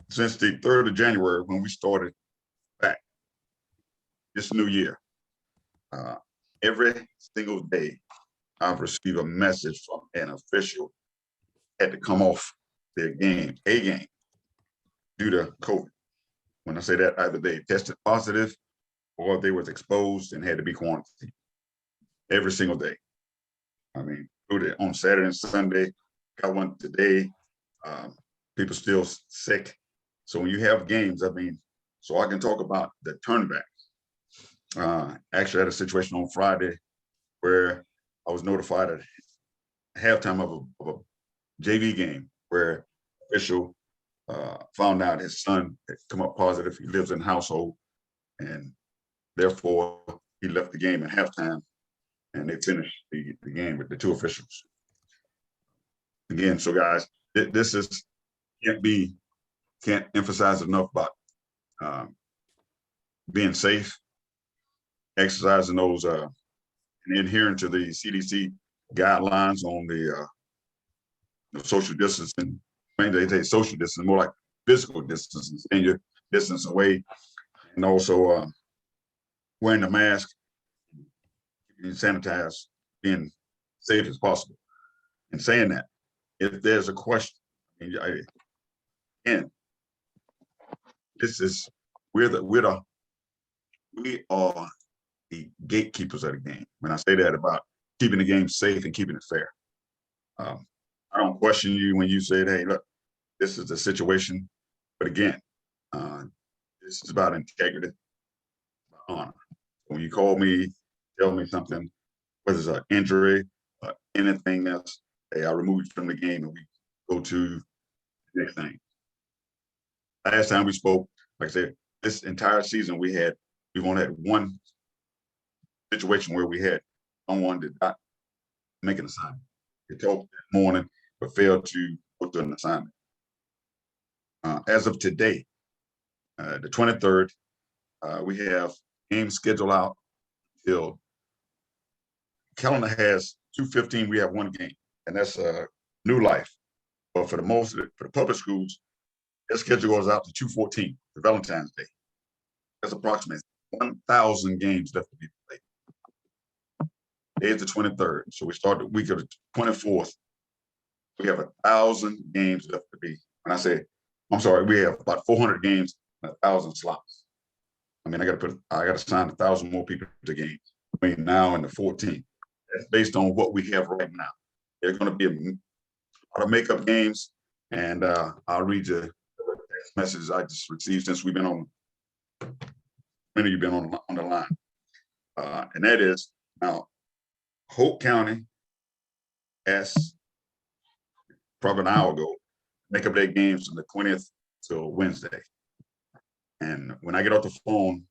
since the 3rd of January, when we started back this new year, every single day I've received a message from an official had to come off a game, due to COVID. When I say that, either they tested positive or they was exposed and had to be quarantined every single day. I mean, on Saturday and Sunday, got one today. People still sick. So when you have games, I mean, so I can talk about the turnbacks. Actually, I had a situation on Friday where I was notified at halftime of a JV game where official found out his son had come up positive. He lives in a household, and therefore he left the game at halftime, and they finished the game with the 2 officials. Again, so guys, this is can't emphasize enough about being safe, exercising those and adhering to the CDC guidelines on the social distancing. I mean, they say social distancing, more like physical distancing, staying your distance away, and also wearing a mask, keeping sanitized, being safe as possible. And saying that, if there's a question, again, this is we are the gatekeepers of the game. When I say that about keeping the game safe and keeping it fair, I don't question you when you say, "Hey, look, this is the situation." But again, this is about integrity, about honor. When you call me, tell me something, whether it's an injury or anything else, hey, I remove you from the game and we go to the next thing. Last time we spoke, like I said, this entire season we've only had one situation where we had someone did not make an assignment. They told that morning, but failed to put an assignment. As of today, the 23rd, we have games scheduled out till calendar has 2:15. We have one game, and that's New Life. But for the public schools, their schedule goes out to 2:14 for Valentine's Day. That's approximately 1,000 games left to be played. Today is the 23rd, so we start the week of the 24th. We have 1,000 games left to be. When I say, I'm sorry, we have about 400 games and 1,000 slots. I mean, I got to sign 1,000 more people to games between now and the 14th. That's based on what we have right now. There's going to be a lot of makeup games, and I'll read you text messages I just received since we've been on. Many of you been on the line, and that is now Hope County asked probably an hour ago make up their games from the 20th till Wednesday. And when I get off the phone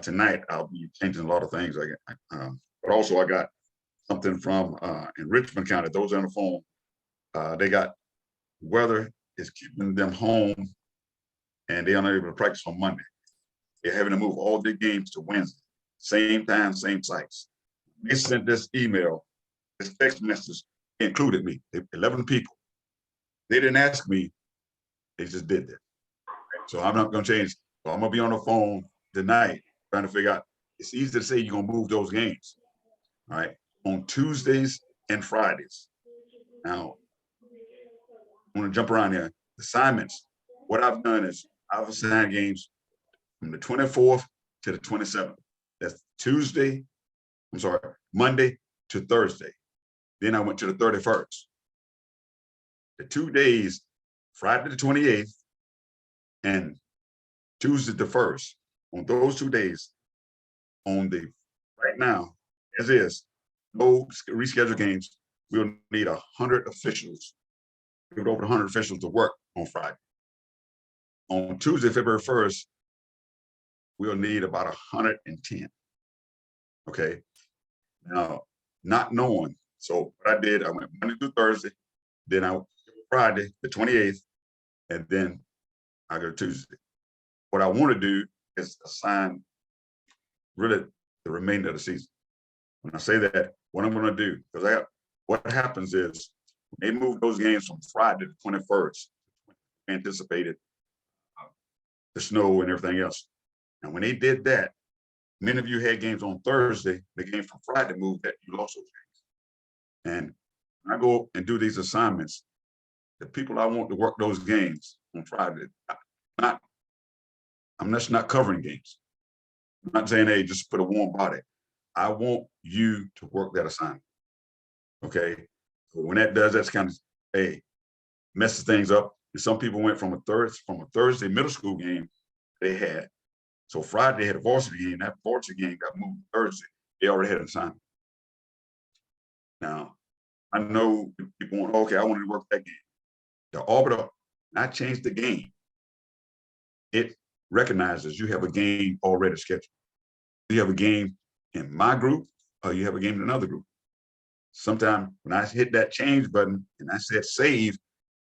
tonight, I'll be changing a lot of things. But also I got something from in Richmond County. Those on the phone, they got weather is keeping them home, and they're unable to practice on Monday. They're having to move all their games to Wednesday, same time, same sites. They sent this email, this text message, included me, 11 people. They didn't ask me, they just did that. So I'm not gonna change. So I'm gonna be on the phone tonight trying to figure out, it's easy to say you're gonna move those games, all right, on Tuesdays and Fridays. Now, I'm gonna jump around here. Assignments, what I've done is I've assigned games from the 24th to the 27th. That's Monday to Thursday. Then I went to the 31st. The 2 days, Friday the 28th and Tuesday the 1st. On those 2 days, right now, as is, no rescheduled games, we'll need 100 officials. We have over 100 officials to work on Friday. On Tuesday, February 1st, we'll need about 110. Okay. Now, not knowing. So what I did, I went Monday through Thursday, then I went Friday, the 28th, and then I go Tuesday. What I want to do is assign really the remainder of the season. When I say that, what I'm going to do, because what happens is They moved those games from Friday the 21st, anticipated the snow and everything else. And when they did that, many of you had games on Thursday. The game from Friday moved that you lost those games. And when I go and do these assignments, the people I want to work those games on Friday, I'm just not covering games. I'm not saying, hey, just put a warm body. I want you to work that assignment. Okay. So when that does, that's kind of, hey, messes things up. And some people went from a Thursday middle school game they had. So Friday they had a varsity game. That varsity game got moved to Thursday. They already had an assignment. Now, I know people want, okay, I want to work that game. The arbiter not change the game. It recognizes you have a game already scheduled. You have a game in my group, or you have a game in another group. Sometimes when I hit that change button and I said save,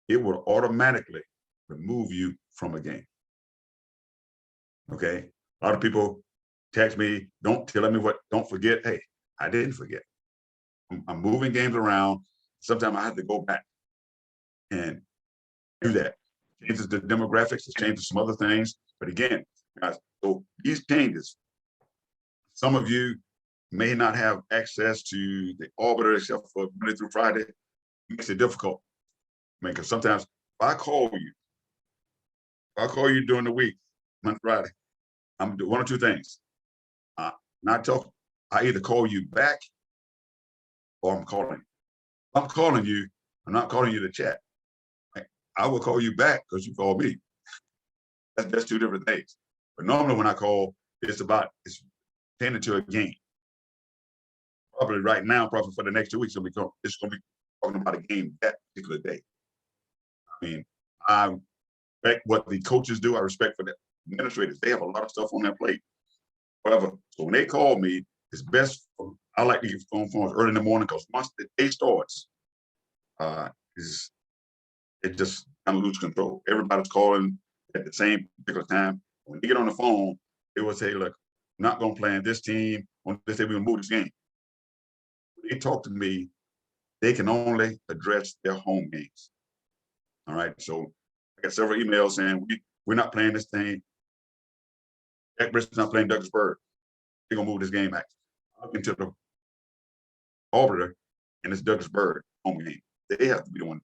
it will automatically remove you from a game. Okay. A lot of people text me, don't forget. Hey, I didn't forget. I'm moving games around. Sometimes I have to go back and do that. It changes the demographics, it changes some other things. But again, guys, so these changes, some of you may not have access to the arbiter except for Monday through Friday. It makes it difficult. I mean, because sometimes if I call you during the week, Monday, Friday, I'm doing one or two things. I either call you back or I'm calling you. If I'm calling you, I'm not calling you to chat. I will call you back because you called me. That's two different things. But normally when I call, it's tending to a game. Probably right now, probably for the next 2 weeks, it's going to be talking about a game that particular day. I mean, I respect what the coaches do. I respect for the administrators. They have a lot of stuff on their plate. However, so when they call me, it's best. I like to get phone calls early in the morning because once the day starts, it just kind of lose control. Everybody's calling at the same particular time. When you get on the phone, they will say, look, I'm not going to play in this team. On this day, we're going to move this game. When they talk to me, they can only address their home games. All right. So I got several emails saying, we're not playing this thing. Jack Bristol's not playing Douglasburg. They're going to move this game back. Up into the arbiter, and it's Douglasburg home game. They have to be the one.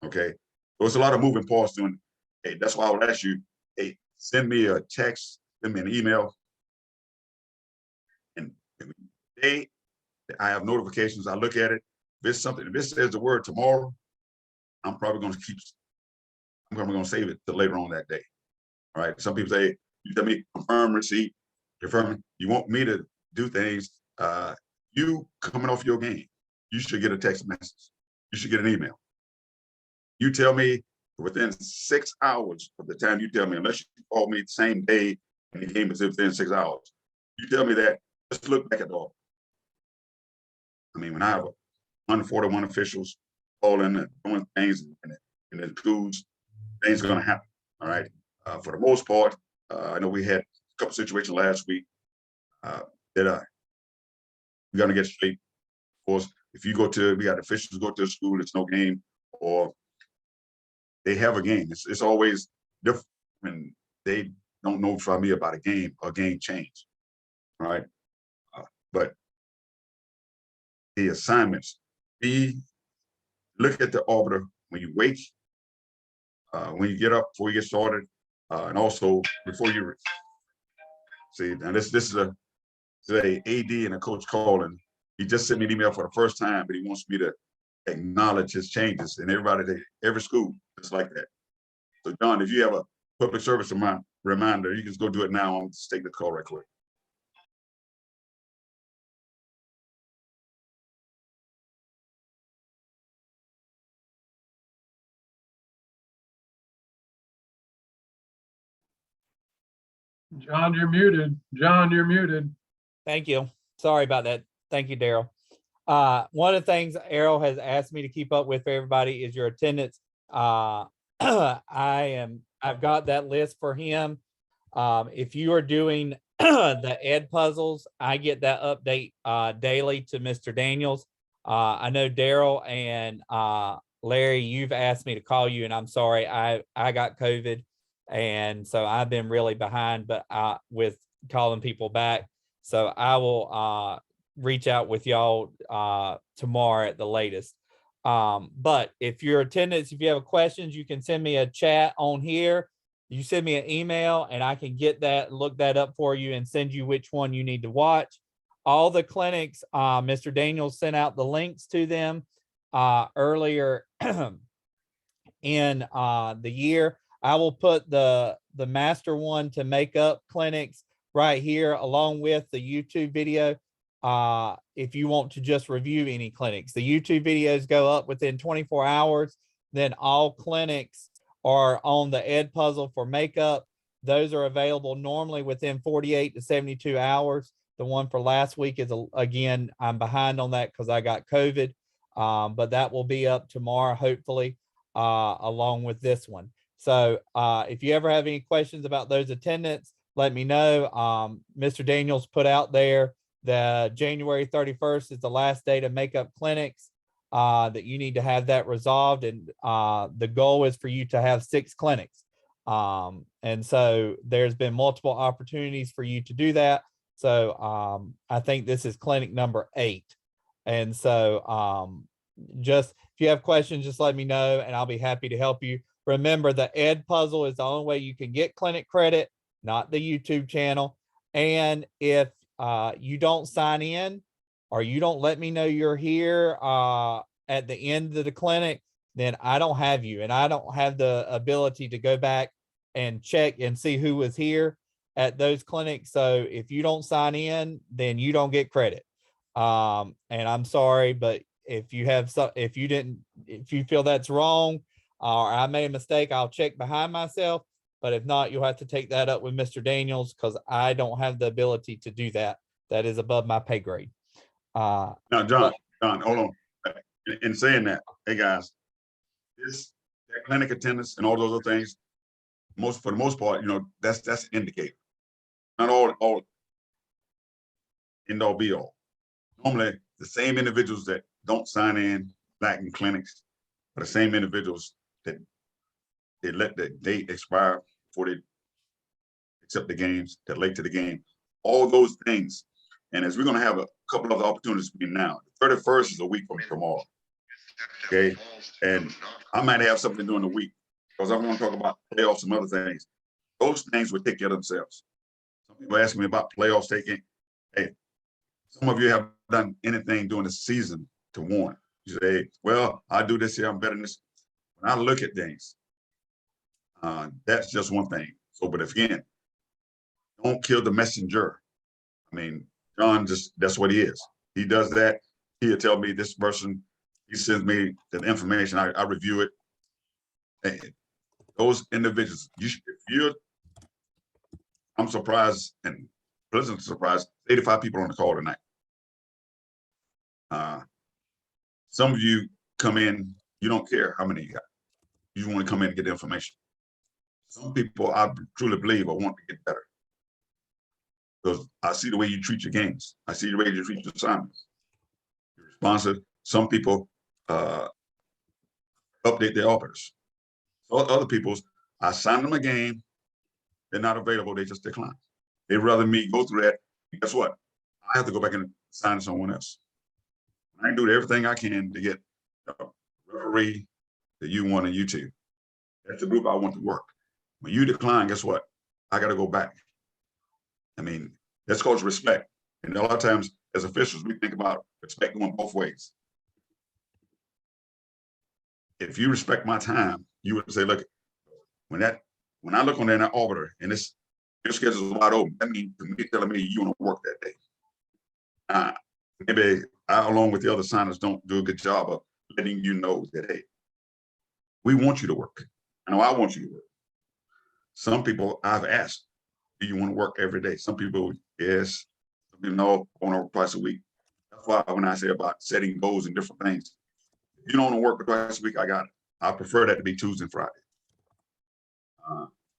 Okay. So it's a lot of moving parts doing. Hey, that's why I would ask you, hey, send me a text, send me an email. And I have notifications. I look at it. If it says the word tomorrow, I'm probably going to save it till later on that day. All right. Some people say, you tell me confirm receipt, confirm. You want me to do things. You coming off your game, you should get a text message. You should get an email. You tell me within 6 hours of the time you tell me, unless you call me the same day and the game is within 6 hours, you tell me that, let's look back at the all. I mean, when I have 141 officials calling and doing things in the schools, things are going to happen. All right. For the most part, I know we had a couple situations last week that we're going to get straight. Of course, if we got officials go to the school, it's no game, or they have a game. It's always different when they don't notify me about a game change. All right. But the assignments, look at the arbiter when you wake, when you get up, before you get started, and also before you see. And this is a AD and a coach calling. He just sent me an email for the first time, but he wants me to acknowledge his changes. And every school, it's like that. So John, if you have a public service reminder, you can just go do it now. I'll just take the call right quick. John, you're muted. John, you're muted. Thank you. Sorry about that. Thank you, Daryl. One of the things Errol has asked me to keep up with for everybody is your attendance. I've got that list for him. If you are doing the ed puzzles, I get that update daily to Mr. Daniels. I know Daryl and Larry, you've asked me to call you, and I'm sorry, I got COVID, and so I've been really behind, but with calling people back. So I will reach out with y'all tomorrow at the latest. But if your attendance, if you have questions, you can send me a chat on here. You send me an email and I can get that, look that up for you and send you which one you need to watch. All the clinics, Mr. Daniels sent out the links to them earlier in the year. I will put the master one to makeup clinics right here along with the YouTube video. If you want to just review any clinics, the YouTube videos go up within 24 hours. Then all clinics are on the Ed Puzzle for makeup. Those are available normally within 48 to 72 hours. The one for last week is, again, I'm behind on that because I got COVID, but that will be up tomorrow, hopefully, along with this one. So if you ever have any questions about those attendants, let me know. Mr. Daniels put out there that January 31st is the last day to make up clinics, that you need to have that resolved. And the goal is for you to have 6 clinics. And so there's been multiple opportunities for you to do that. So I think this is clinic number 8. And so just if you have questions, just let me know and I'll be happy to help you. Remember, the Ed Puzzle is the only way you can get clinic credit, not the YouTube channel. And if you don't sign in or you don't let me know you're here at the end of the clinic, then I don't have you and I don't have the ability to go back and check and see who was here at those clinics. So if you don't sign in, then you don't get credit. And I'm sorry, but if you have if you feel that's wrong or I made a mistake, I'll check behind myself. But if not, you'll have to take that up with Mr. Daniels because I don't have the ability to do that. That is above my pay grade. Now, John, hold on. In saying that, hey guys, that clinic attendance and all those other things, for the most part, that's an indicator. Not all end all be all. Normally, the same individuals that don't sign in back in clinics are the same individuals that they let the date expire before they accept the games, they're late to the game, all those things. And as we're going to have a couple of opportunities between now, the 31st is a week from tomorrow. Okay. And I might have something during the week because I want to talk about playoffs and other things. Those things will take care of themselves. Some people ask me about playoffs taking. Hey, some of you have done anything during the season to warn. You say, well, I do this here, I'm better than this. When I look at things, that's just one thing. So, but again, don't kill the messenger. I mean, John that's what he is. He does that. He'll tell me this person, he sends me the information, I review it. And those individuals, I'm surprised and pleasantly surprised, 85 people on the call tonight. Some of you come in, you don't care how many you got. You want to come in and get the information. Some people, I truly believe, I want to get better. Because I see the way you treat your games. I see the way you treat your assignments. You're responsive. Some people update their arbiters. So other people, I sign them a game, they're not available, they just decline. They'd rather me go through that. And guess what? I have to go back and sign someone else. I do everything I can to get a referee that you want and you two. That's the group I want to work. When you decline, guess what? I got to go back. I mean, that's called respect. And a lot of times as officials, we think about respect going both ways. If you respect my time, you would say, look, when I look on that arbiter and your schedule is wide open, that means you're telling me you want to work that day. Maybe I, along with the other signers, don't do a good job of letting you know that, hey, we want you to work. I know I want you to work. Some people I've asked, do you want to work every day? Some people, yes. Some people, no, I want to work twice a week. That's why when I say about setting goals and different things, if you don't want to work twice a week, I got it. I prefer that to be Tuesday and Friday.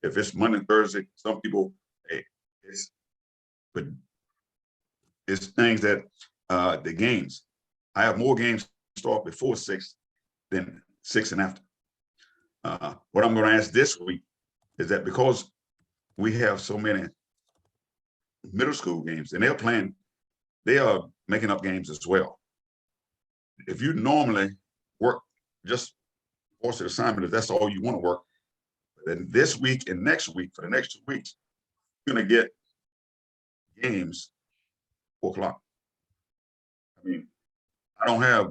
If it's Monday and Thursday, some people, hey, it's things that the games, I have more games start before 6 than 6 and after. What I'm going to ask this week is that because we have so many middle school games and they are making up games as well. If you normally work just force the assignment, if that's all you want to work, then this week and next week, for the next 2 weeks, you're going to get games 4 o'clock. I mean, I don't have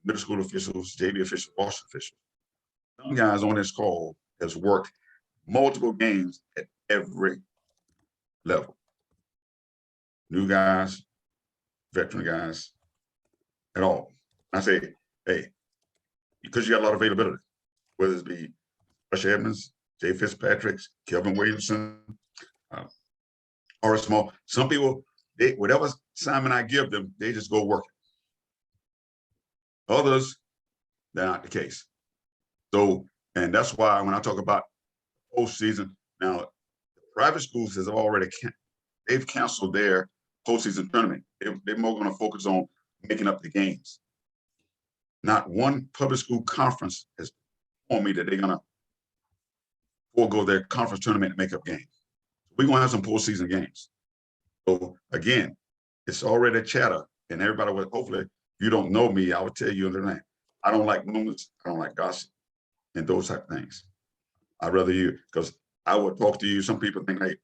middle school officials, JV officials, varsity officials. Some guys on this call has worked multiple games at every level. New guys, veteran guys, at all. I say, hey, because you got a lot of availability, whether it be Rush Edmonds, Jay Fitzpatrick's, Kelvin Williamson, or small. Some people, whatever assignment I give them, they just go work it. Others, they're not the case. So, and that's why when I talk about postseason, now the private schools has already they've canceled their postseason tournament. They're more going to focus on making up the games. Not one public school conference has told me that they're going to forego their conference tournament and make up games. We're going to have some postseason games. So again, it's already chatter, and everybody will, hopefully, if you don't know me, I will tell you in the name. I don't like rumors, I don't like gossip, and those type of things. I'd rather you, because I would talk to you. Some people think, hey,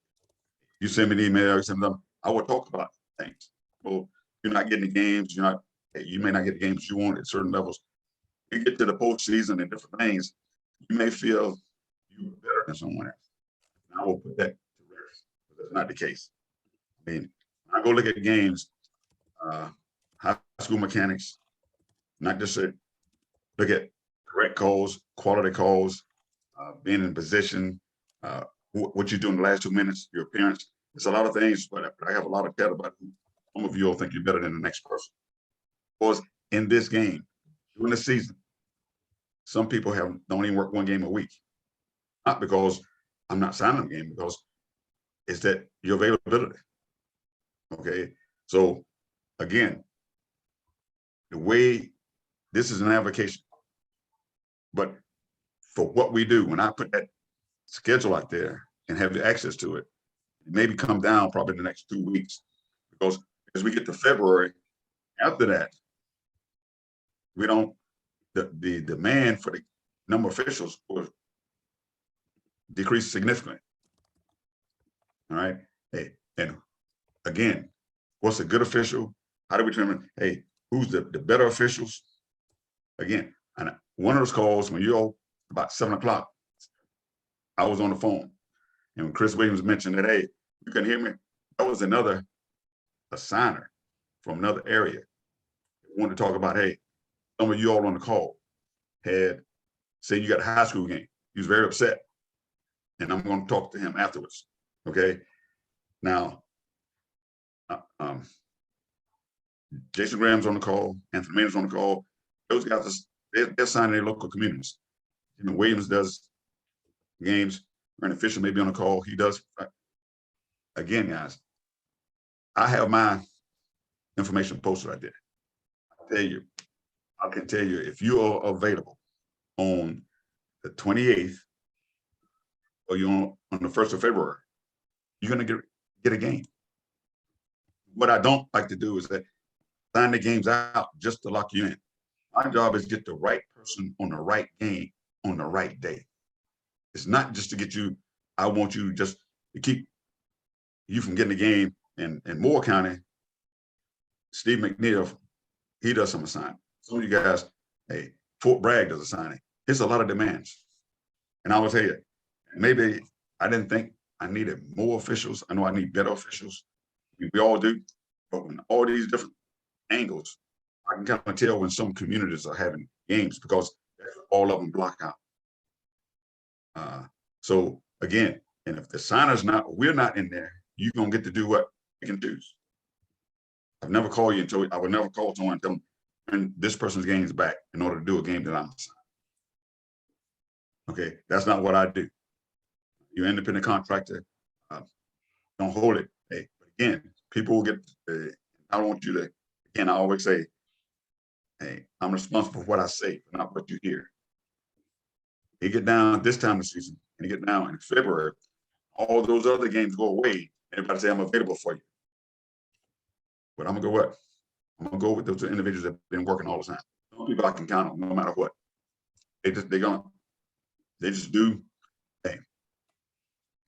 you send me an email, you send them, I would talk about things. Well, you're not getting the games, you may not get the games you want at certain levels. You get to the postseason and different things, you may feel you're better than someone else. And I will put that to rest, but that's not the case. I mean, when I go look at games, high school mechanics, not just look at correct calls, quality calls, being in position, what you do in the last 2 minutes, your appearance. It's a lot of things, but I have a lot of chat about who some of you all think you're better than the next person. Because in this game, during the season, some people don't even work one game a week. Not because I'm not signing a game, because it's that your availability. Okay, so again, the way this is an avocation, but for what we do, when I put that schedule out there and have the access to it, maybe come down probably the next 2 weeks, because as we get to February, after that, the demand for the number of officials will decrease significantly. All right, hey, and again, what's a good official? How do we determine, hey, who's the better officials? Again, and one of those calls when you're about 7 o'clock, I was on the phone, and when Chris Williams mentioned that, hey, you can hear me, that was another assigner from another area. Wanted to talk about, hey, some of you all on the call had said you got a high school game. He was very upset, and I'm going to talk to him afterwards. Okay, now, Jason Graham's on the call, Anthony Maynard's on the call. Those guys, they're signing their local communities. Williams does games. An official may be on the call. He does. Again, guys, I have my information posted right there. I can tell you if you are available on the 28th or you're on the 1st of February, you're going to get a game. What I don't like to do is that sign the games out just to lock you in. My job is to get the right person on the right game on the right day. It's not just to get you, I want you just to keep you from getting the game. And in Moore County, Steve McNeil, he does some assigning. Some of you guys, hey, Fort Bragg does assigning. It's a lot of demands. And I will tell you, maybe I didn't think I needed more officials. I know I need better officials. We all do. But when all these different angles, I can kind of tell when some communities are having games because all of them block out. So again, and if the signer's we're not in there, you're gonna get to do what you can choose. I've never called you I would never call someone and tell them, turn this person's games back in order to do a game that I'm assigned. Okay, that's not what I do. You're an independent contractor. Don't hold it. Hey, but again, people will get. I don't want you to. Again, I always say, hey, I'm responsible for what I say, not what you hear. You get down this time of the season, and you get down in February, all those other games go away. Everybody say I'm available for you. But I'm gonna go what? I'm gonna go with those individuals that have been working all the time. Some people I can count on no matter what. They just do. Hey,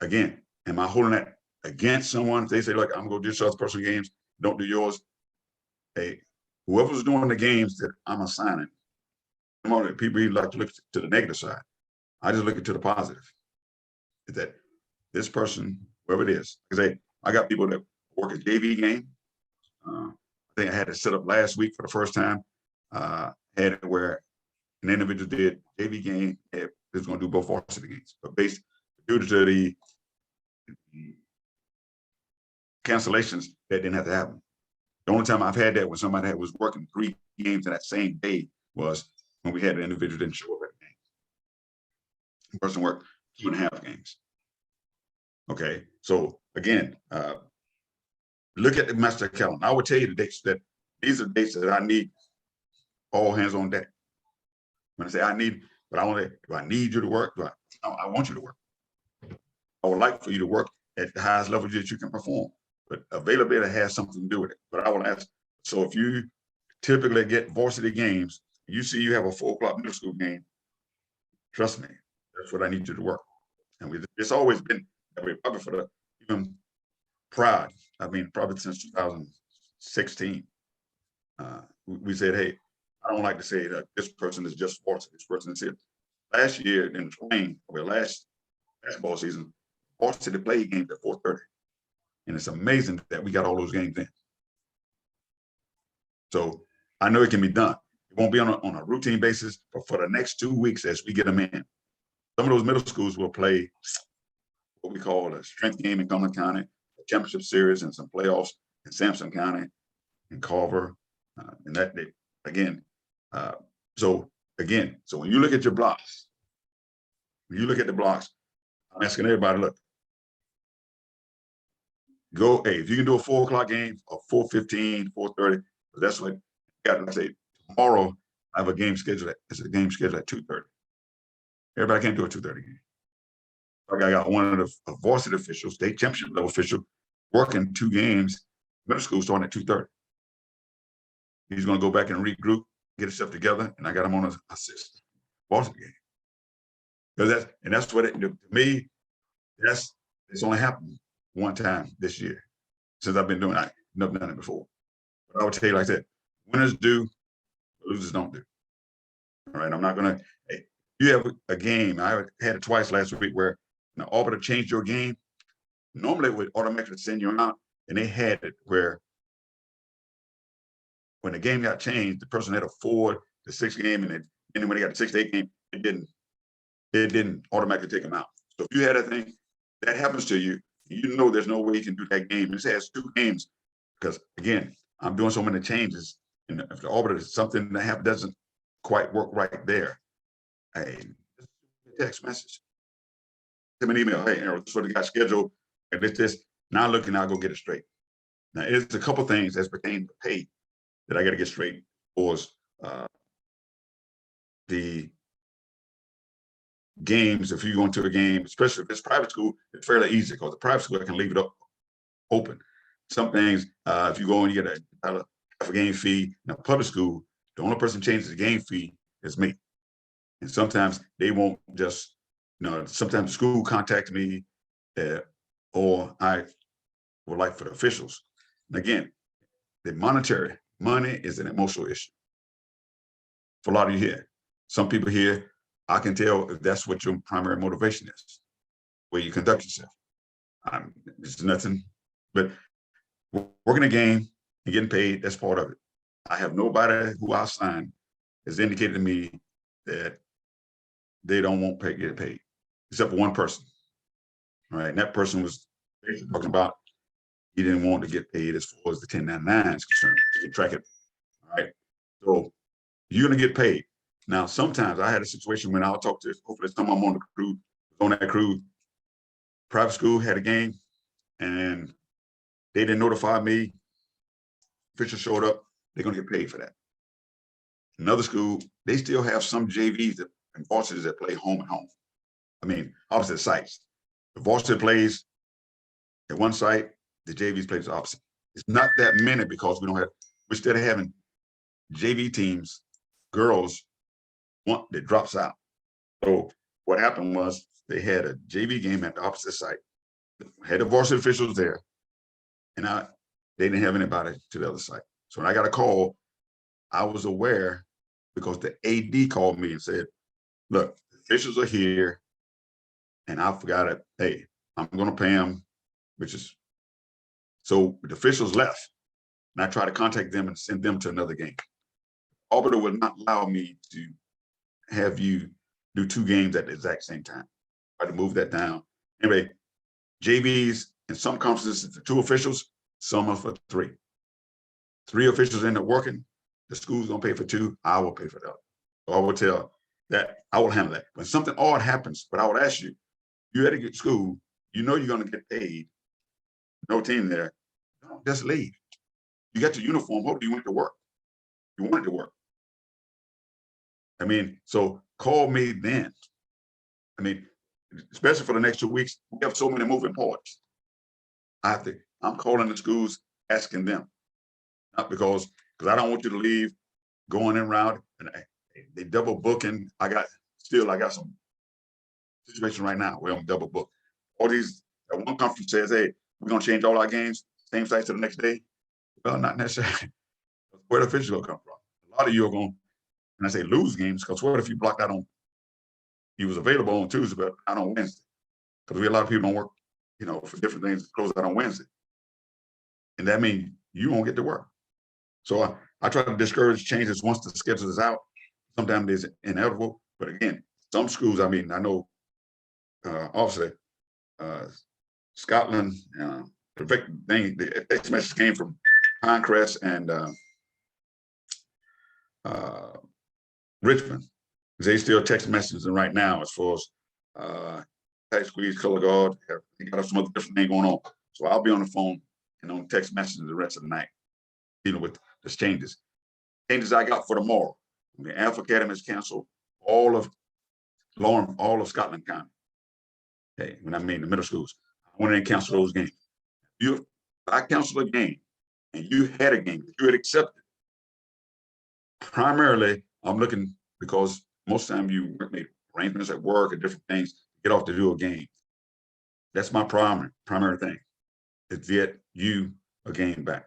again, am I holding that against someone? If they say, look, I'm gonna do this other person games, don't do yours. Hey, whoever's doing the games that I'm assigning, come on, people even like to look to the negative side. I just look into the positive. Is that this person, whoever it is, because I got people that work a JV game. I think I had it set up last week for the first time. Had it where an individual did JV game, it was going to do both varsity games, but based due to the cancellations, that didn't have to happen. The only time I've had that when somebody was working 3 games in that same day was when we had an individual didn't show up at the game. The person worked 2.5 games. Okay, so again, look at the master calendar. I would tell you the dates that these are dates that I need all hands on deck. When I say I need, but I only do I need you to work? I want you to work. I would like for you to work at the highest level that you can perform, but availability has something to do with it. But I will ask, so if you typically get varsity games, you see you have a 4 o'clock middle school game, trust me, that's what I need you to work. And it's always been that way, probably for the even prior. I mean, probably since 2016. We said, hey, I don't like to say that this person is just varsity. This person is here. Last year in the last basketball season, varsity played games at 4:30. And it's amazing that we got all those games in. So I know it can be done. It won't be on a routine basis, but for the next 2 weeks as we get them in, some of those middle schools will play what we call a strength game in Cumberland County, a championship series, and some playoffs in Sampson County and Carver. And that they, again, so when you look at your blocks, when you look at the blocks, I'm asking everybody, look, go, hey, if you can do a 4 o'clock game or 4:15, 4:30, that's what I say. Tomorrow I have a game scheduled. It's a game scheduled at 2:30. Everybody can't do a 2:30 game. Like I got one of the varsity officials, state championship level official, working 2 games, middle school starting at 2:30. He's going to go back and regroup, get himself together, and I got him on a 6 varsity game. Because that's what to me, it's only happened one time this year since I've been doing it. I've never done it before. But I would tell you like that: winners do, losers don't do. All right, I'm not gonna. Hey, you have a game. I had it twice last week where the arbiter changed your game. Normally, it would automatically send you out, and they had it where when the game got changed, the person had a 4 to 6 game, and then when they got a 6 to 8 game, it didn't automatically take them out. So if you had a thing that happens to you, you know there's no way you can do that game. This has 2 games because again, I'm doing so many changes, and if the arbiter is something that doesn't quite work right there, hey, text message, send me an email. Hey, Aaron, this is what the guy scheduled, and this. Now looking, I'll go get it straight. Now it's a couple things as pertain to pay that I got to get straight. Was the games, if you go into a game, especially if it's private school, it's fairly easy because the private school I can leave it up open. Some things, if you go and you get a game fee in a public school, the only person changes the game fee is me. And sometimes they won't just, sometimes the school contacts me, or I would like for the officials. And again, the money is an emotional issue for a lot of you here. Some people here, I can tell if that's what your primary motivation is, where you conduct yourself. It's nothing, but working a game and getting paid, that's part of it. I have nobody who I signed has indicated to me that they don't want to get paid, except for one person. All right, and that person was talking about he didn't want to get paid as far as the 1099 is concerned. You can track it. All right, so you're gonna get paid. Now, sometimes I had a situation when I'll talk to, hopefully someone on the crew, on that crew, private school had a game and they didn't notify me. Official showed up, they're gonna get paid for that. Another school, they still have some JVs and varsities that play home and home. I mean, opposite sites. The varsity plays at one site, the JVs plays the opposite. It's not that many because we're still having JV teams, girls, one that drops out. So what happened was they had a JV game at the opposite site, had the varsity officials there, and they didn't have anybody to the other side. So when I got a call, I was aware because the AD called me and said, look, the officials are here, and I forgot it. Hey, I'm going to pay them, which is, so the officials left, and I tried to contact them and send them to another game. Arbiter would not allow me to have you do 2 games at the exact same time. I had to move that down. Anyway, JVs in some conferences, it's 2 officials, some are for 3. 3 officials end up working, the school's gonna pay for 2, I will pay for the other. So I will tell that, I will handle that. When something odd happens, but I would ask you, you at a school, you know you're gonna get paid, no team there, don't just leave. You got your uniform, hopefully you went to work. You wanted to work. I mean, so call me then. I mean, especially for the next 2 weeks, we have so many moving parts. I'm calling the schools, asking them. Not because I don't want you to leave, going in route, and they double booking. I got some situation right now where I'm double booked. All these, one conference says, hey, we're gonna change all our games, same sites to the next day. Well, not necessarily. Where the officials gonna come from? A lot of you are going, and I say lose games, because what if you blocked out on, you was available on Tuesday, but not on Wednesday? Because we a lot of people don't work, for different things, close out on Wednesday. And that means you won't get to work. So I try to discourage changes once the schedule is out. Sometimes it's inevitable, but again, some schools, I mean, I know, obviously, Scotland, the text message came from Pinecrest and Richmond. They still text messages right now as far as Tight Squeeze, Color Guard, they got some other different thing going on. So I'll be on the phone and on text messages the rest of the night, dealing with the changes. Changes I got for tomorrow. The Alpha Academy has canceled all of Scotland County. Okay, when I mean the middle schools, I went in and canceled those games. If I canceled a game and you had a game that you had accepted, primarily I'm looking, because most of the time you make arrangements at work and different things, get off to do a game. That's my primary thing, is to get you a game back.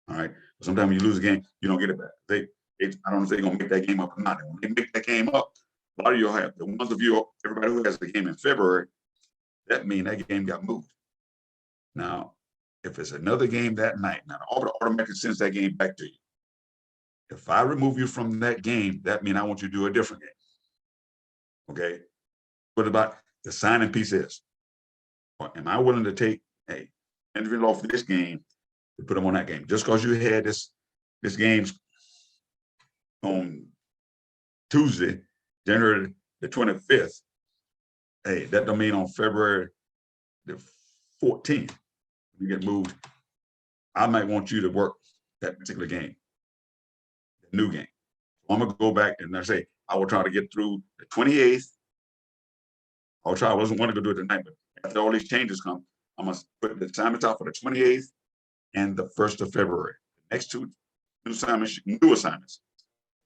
All right. Sometimes when you lose a game, you don't get it back. I don't know if they're gonna make that game up or not. When they make that game up, a lot of you have the ones of you, everybody who has the game in February, that means that game got moved. Now, if it's another game that night, now the Arbiter automatically sends that game back to you. If I remove you from that game, that means I want you to do a different game. Okay. What about the signing piece is? Or am I willing to take a individual off of this game to put them on that game? Just because you had this game's on Tuesday, January the 25th, hey, that don't mean on February the 14th, you get moved. I might want you to work that particular game, the new game. I'm gonna go back and I say, I will try to get through the 28th. I'll try, I wasn't wanting to do it tonight, but after all these changes come, I must put the assignments out for the 28th and the 1st of February. The next 2 new assignments.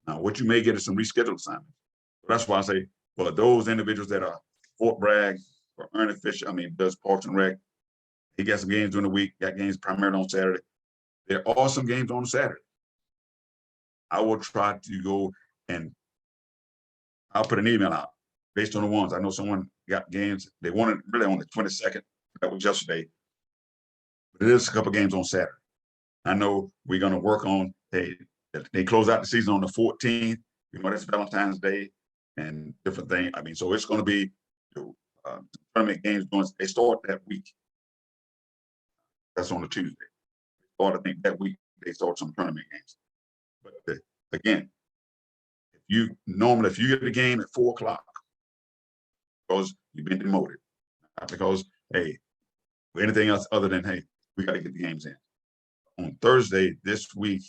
Now, what you may get is some rescheduled assignments. So that's why I say, for those individuals that are Fort Bragg or Ernie Fisher, does Parks and Rec, he got some games during the week, got games primarily on Saturday. There are some games on Saturday. I will try to go and I'll put an email out based on the ones. I know someone got games, they wanted really on the 22nd, that was yesterday. But it is a couple games on Saturday. I know we're gonna work on, they close out the season on the 14th. That's Valentine's Day and different things. So it's gonna be tournament games they start that week. That's on a Tuesday. Or I think that week they start some tournament games. But again, if you get the game at 4 o'clock, because you've been demoted, not because, hey, anything else other than, hey, we got to get the games in. On Thursday this week,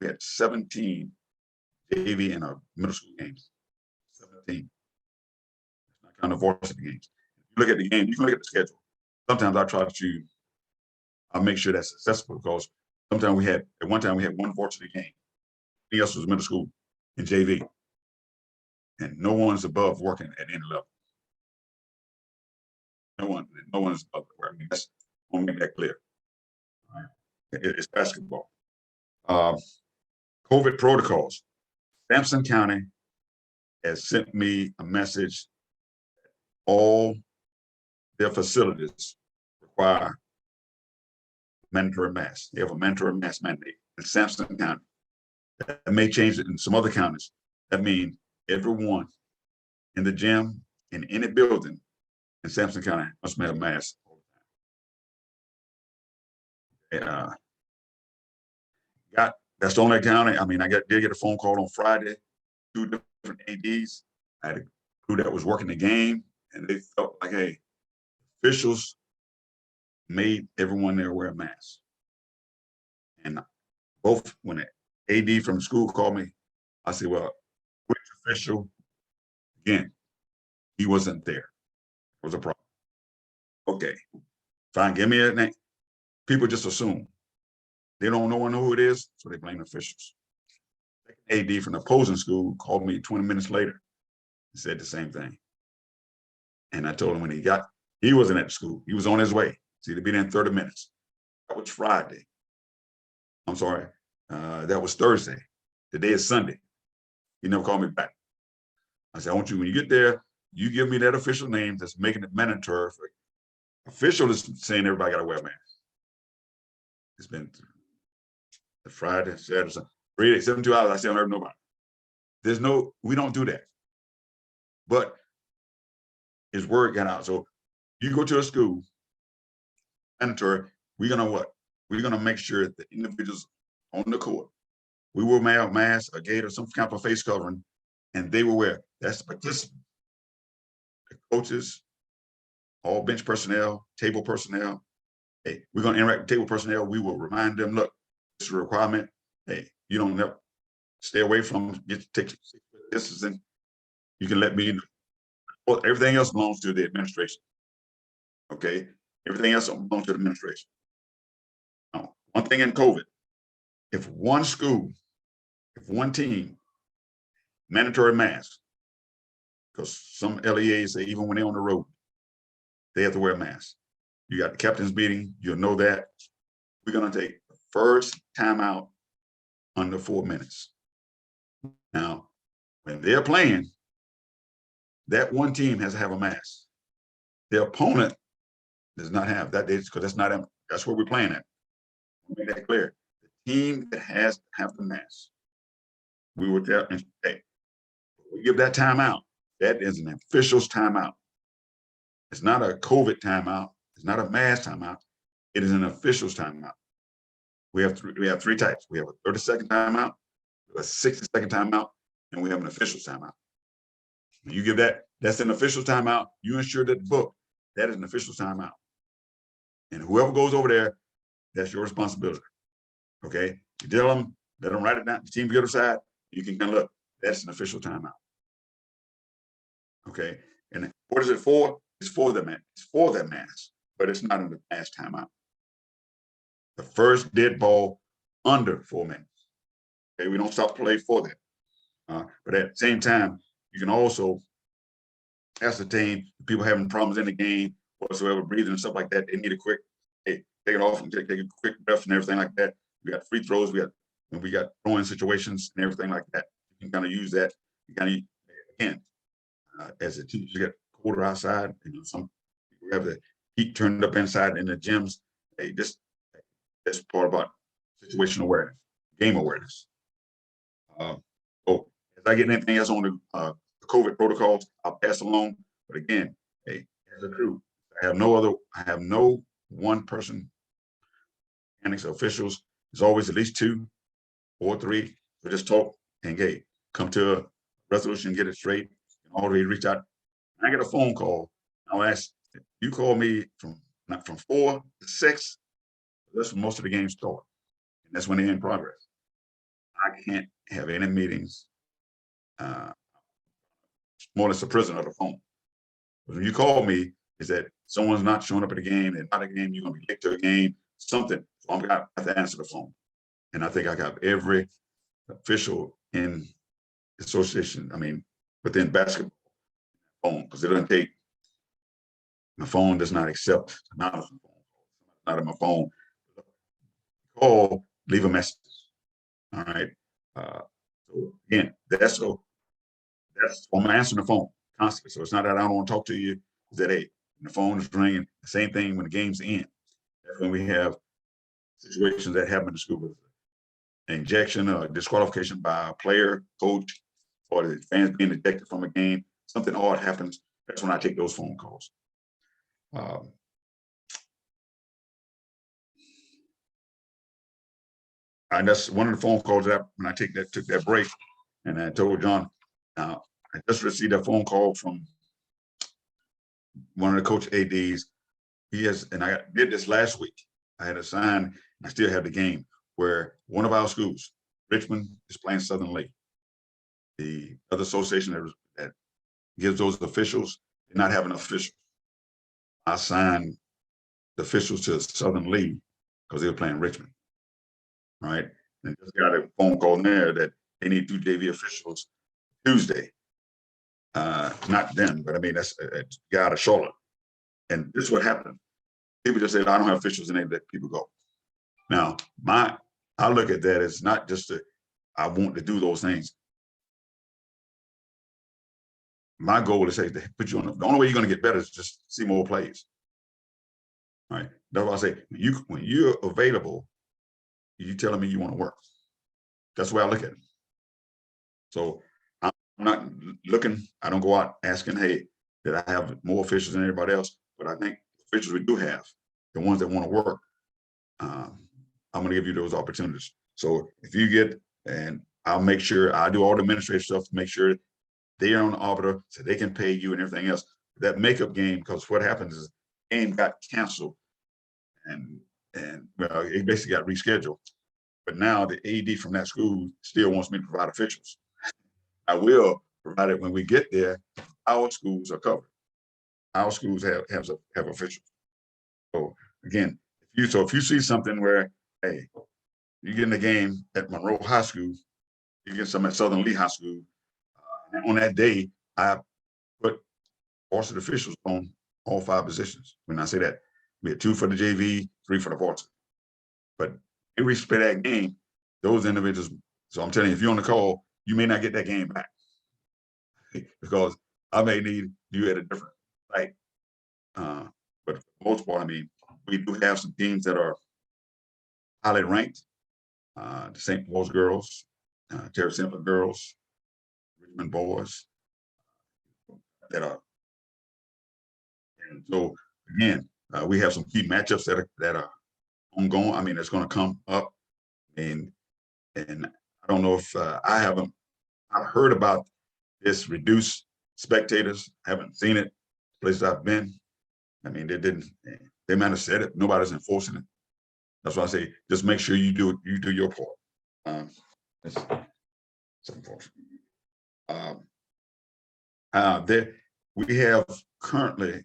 we had 17 JV and middle school games. 17. Not counting the varsity games. If you look at the game, you can look at the schedule. Sometimes I try to I'll make sure that's accessible because sometimes at one time we had one varsity game. The else was middle school and JV. And no one's above working at any level. No one is above work. I mean, I want to make that clear. It's basketball. COVID protocols. Sampson County has sent me a message. All their facilities require mandatory masks. They have a mandatory mask mandate in Sampson County. That may change it in some other counties. That means everyone in the gym, in any building in Sampson County must wear a mask. That's the only county. I mean, did get a phone call on Friday, 2 different ADs. I had a crew that was working the game, and they felt like, hey, officials made everyone there wear a mask. And both when the AD from the school called me, I said, well, which official? Again, he wasn't there. It was a problem. Okay, fine, give me a name. People just assume. They don't know who it is, so they blame officials. AD from the opposing school called me 20 minutes later and said the same thing. And I told him when he wasn't at the school. He was on his way. See, to be there in 30 minutes. That was Friday. I'm sorry. That was Thursday. Today is Sunday. He never called me back. I said, I want you, when you get there, you give me that official name that's making it mandatory. Official is saying everybody got to wear a mask. It's been Friday, Saturday, Sunday, 3 days, 72 hours. I still haven't heard nobody. We don't do that. But his word got out. So you go to a school, mandatory, we're gonna what? We're gonna make sure the individuals on the court, we will wear a mask, a gate, or some kind of face covering, and they will wear. That's the participant. The coaches, all bench personnel, table personnel. Hey, we're gonna interact with table personnel. We will remind them, look, this is a requirement. Hey, you don't never stay away from take distancing. You can let me know. Well, everything else belongs to the administration. Okay, everything else belongs to the administration. Now, one thing in COVID, if one school, if one team, mandatory masks, because some LEAs say even when they're on the road, they have to wear a mask. You got the captain's meeting, you'll know that. We're gonna take the first timeout under 4 minutes. Now, when they're playing, that one team has to have a mask. The opponent does not have that, because that's where we're playing at. Make that clear. The team that has to have the mask, we would tell, hey, we give that timeout. That is an official's timeout. It's not a COVID timeout. It's not a mass timeout. It is an official's timeout. We have three types. We have a 30-second timeout, a 60-second timeout, and we have an official timeout. When you give that's an official timeout. You ensure that the book, that is an official timeout. And whoever goes over there, that's your responsibility. Okay? You tell them, let them write it down. The team get aside, you can kind of look, that's an official timeout. Okay? And what is it for? It's for the mask. It's for that mask, but it's not in the mass timeout. The first dead ball under 4 minutes. Okay, we don't stop play for that. But at the same time, you can also ascertain people having problems in the game, whatsoever, breathing and stuff like that. They need a quick, hey, take it off and take a quick breath and everything like that. We got free throws, we got throwing situations and everything like that. You can kind of use that. You kind of, again, as a teacher, you get colder outside, some people have the heat turned up inside in the gyms. Hey, that's part about situational awareness, game awareness. If I get anything else on the COVID protocols, I'll pass along. But again, hey, as a crew, I have no one person mechanics or officials. There's always at least 2 or 3. So just talk and come to a resolution, get it straight, and already reach out. I get a phone call. I'll ask, you call me from 4 to 6. That's when most of the games start. And that's when they're in progress. I can't have any meetings more or less a prisoner of the phone. When you call me, is that someone's not showing up at a game, they're not at a game, you're gonna be late to a game, something. So I'm gonna have to answer the phone. And I think I got every official in the association, I mean, within basketball phone, because it doesn't take, my phone does not accept anonymous phone calls. Not on my phone. Call, leave a message. All right. So again, that's I'm answering the phone constantly. So it's not that I don't want to talk to you. It's that hey, when the phone is ringing. The same thing when the game's in. That's when we have situations that happen in the school with injection or disqualification by a player, coach, or the fans being ejected from a game. Something odd happens. That's when I take those phone calls. And that's one of the phone calls that when I took that break, and I told John, now I just received a phone call from one of the coach ADs. He has, and I did this last week. I had a sign, and I still have the game where one of our schools, Richmond, is playing Southern Lee. The other association that gives those officials, they're not having officials. I signed the officials to Southern Lee because they were playing Richmond. Right. And just got a phone call there that they need 2 JV officials Tuesday. Not them, but I mean, that's a guy out of Charlotte. And this is what happened. People just said, I don't have officials, and they let people go. Now, I look at that as not just I want to do those things. My goal is to put you on the only way you're going to get better is just see more plays. All right. That's why I say when you're available, you telling me you want to work. That's the way I look at it. So I'm not looking, I don't go out asking, hey, that I have more officials than everybody else, but I think officials we do have, the ones that want to work, I'm going to give you those opportunities. So if you get, and I'll make sure I do all the administrative stuff to make sure they're on the arbiter so they can pay you and everything else. That makeup game, because what happens is the game got canceled and well, it basically got rescheduled. But now the AD from that school still wants me to provide officials. I will provide it when we get there. Our schools are covered. Our schools have officials. So again, if you see something where, hey, you get in a game at Monroe High School, you get some at Southern Lee High School. And on that day, I put varsity officials on all 5 positions. When I say that, we had 2 for the JV, 3 for the varsity. But in respect that game, those individuals. So I'm telling you, if you're on the call, you may not get that game back because I may need you at a different site. But for the most part, I mean, we do have some teams that are highly ranked. The St. Paul's girls, Terry Simple girls, Richmond boys that are. And so again, we have some key matchups that are ongoing. I mean, it's going to come up, and I don't know if I've heard about this reduced spectators. Haven't seen it. Places I've been, I mean, they might have said it. Nobody's enforcing it. That's why I say just make sure you do your part. It's unfortunate. There we have currently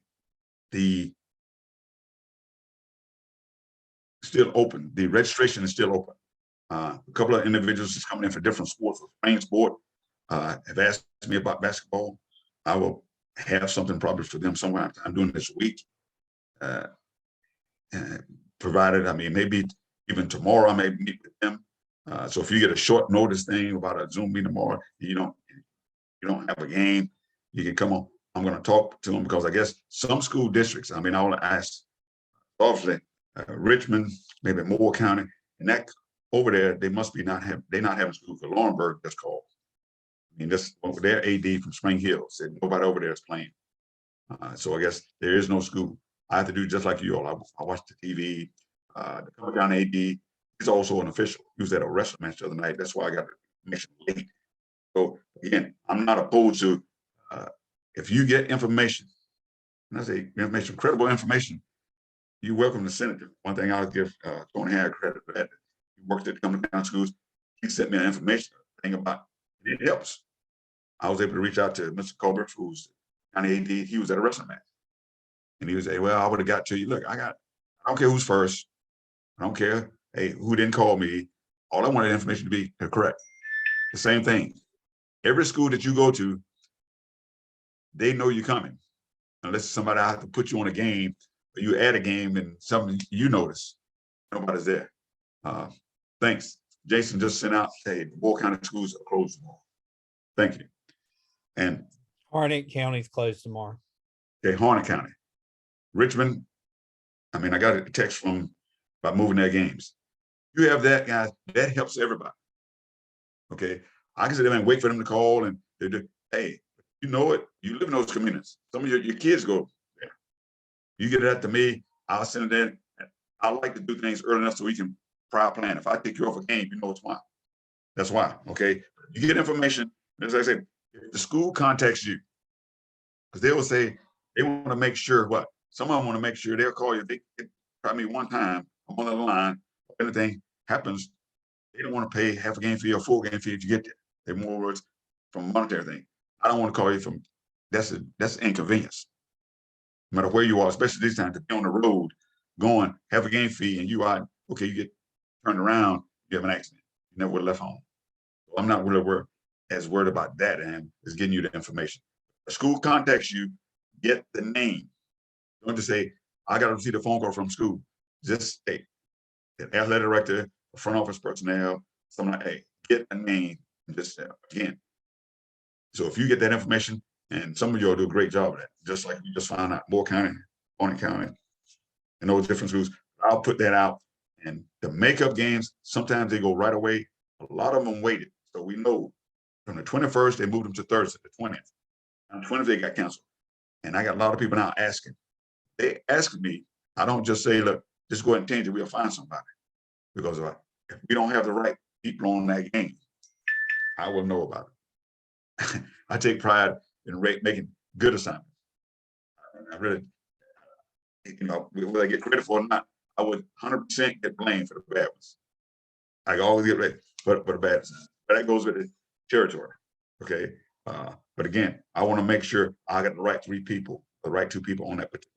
still open. The registration is still open. A couple of individuals is coming in for different sports. Playing sport have asked me about basketball. I will have something probably for them somewhere. I'm doing this week. Provided, I mean, maybe even tomorrow I may meet with them. So if you get a short notice thing about a Zoom meeting tomorrow, you don't have a game, you can come on. I'm going to talk to them because I guess some school districts. I mean, I want to ask, obviously, Richmond, maybe Moore County, and that over there, they're not having school for Laurinburg. That's called. I mean, this over there, AD from Spring Hill said nobody over there is playing. So I guess there is no school. I have to do just like you all. I watch the TV. The Cover County AD is also an official. He was at a wrestling match the other night. That's why I got the information late. So again, I'm not opposed to if you get information, and I say information, credible information, you're welcome to send it to me. One thing I'll give Tony Harris credit for that. He worked at Cumberland County Schools. He sent me an information thing about it. It helps. I was able to reach out to Mr. Colbert, who's county AD. He was at a wrestling match. And he was say, well, I would have got to you. Look, I don't care who's first. I don't care, hey, who didn't call me. All I wanted information to be correct. The same thing. Every school that you go to, they know you're coming. Unless somebody I have to put you on a game, or you add a game and something you notice, nobody's there. Thanks. Jason just sent out, hey, the Boyle County schools are closed tomorrow. Thank you. And Harnett County's closed tomorrow. okay, Harnett County. Richmond, I mean, I got a text from about moving their games. You have that, guys, that helps everybody. Okay. I can sit there and wait for them to call and they do, hey, you know it, you live in those communities. Some of your kids go there. You get that to me, I'll send it in. I like to do things early enough so we can prior plan. If I take you off a game, you know it's why. That's why. Okay. You get information. As I said, if the school contacts you, because they will say they want to make sure what some of them want to make sure they'll call you. They try me one time, I'm on the line. If anything happens, they don't want to pay half a game fee or full game fee if you get there. They're more words from a monetary thing. I don't want to call you from that's inconvenience. No matter where you are, especially this time to be on the road, going have a game fee and you are okay, you get turned around, you have an accident. You never would have left home. So I'm not really worried about that, and is getting you the information. The school contacts you, get the name. Don't just say, I got to receive a phone call from school. Just say, an athletic director, front office personnel, something like, hey, get a name and just again. So if you get that information, and some of y'all do a great job of that, just like we just found out, Boyle County, Harnett County, and those different schools, I'll put that out. And the makeup games, sometimes they go right away. A lot of them waited. So we know from the 21st, they moved them to Thursday, the 20th. On the 20th, they got canceled. And I got a lot of people now asking. They ask me, I don't just say, look, just go ahead and change it, we'll find somebody. Because if we don't have the right people on that game, I will know about it. I take pride in making good assignments. I really, whether I get credit for it or not, I would 100% get blamed for the bad ones. I always get ready for the bad assignments. But that goes with the territory, okay? But again, I want to make sure I got the right two people on that particular.